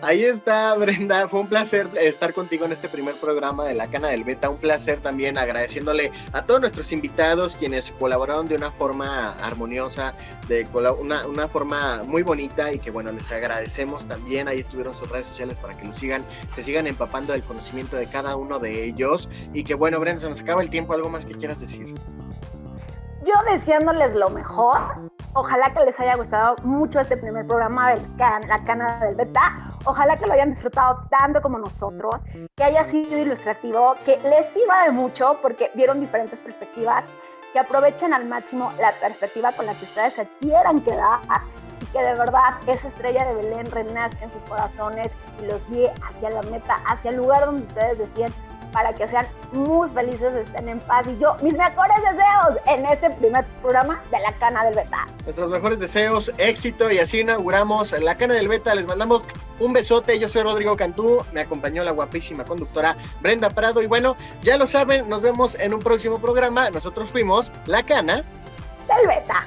Ahí está, Brenda, fue un placer estar contigo en este primer programa de la Cana del Beta, un placer también agradeciéndole a todos nuestros invitados quienes colaboraron de una forma armoniosa, de una forma muy bonita, y que bueno, les agradecemos también. Ahí estuvieron sus redes sociales para que lo sigan, se sigan empapando del conocimiento de cada uno de ellos, y que bueno, Brenda, se nos acaba el tiempo, ¿algo más que quieras decir? Yo deseándoles lo mejor, ojalá que les haya gustado mucho este primer programa de la Cana del Beta, ojalá que lo hayan disfrutado tanto como nosotros, que haya sido ilustrativo, que les sirva de mucho porque vieron diferentes perspectivas, que aprovechen al máximo la perspectiva con la que ustedes se quieran quedar y que de verdad esa estrella de Belén renazca en sus corazones y los guíe hacia la meta, hacia el lugar donde ustedes decían, para que sean muy felices, estén en paz. Y yo, mis mejores deseos en este primer programa de la Cana del Beta. Nuestros mejores deseos, éxito, y así inauguramos la Cana del Beta. Les mandamos un besote. Yo soy Rodrigo Cantú, me acompañó la guapísima conductora Brenda Prado, y bueno, ya lo saben, nos vemos en un próximo programa. Nosotros fuimos la Cana del Beta.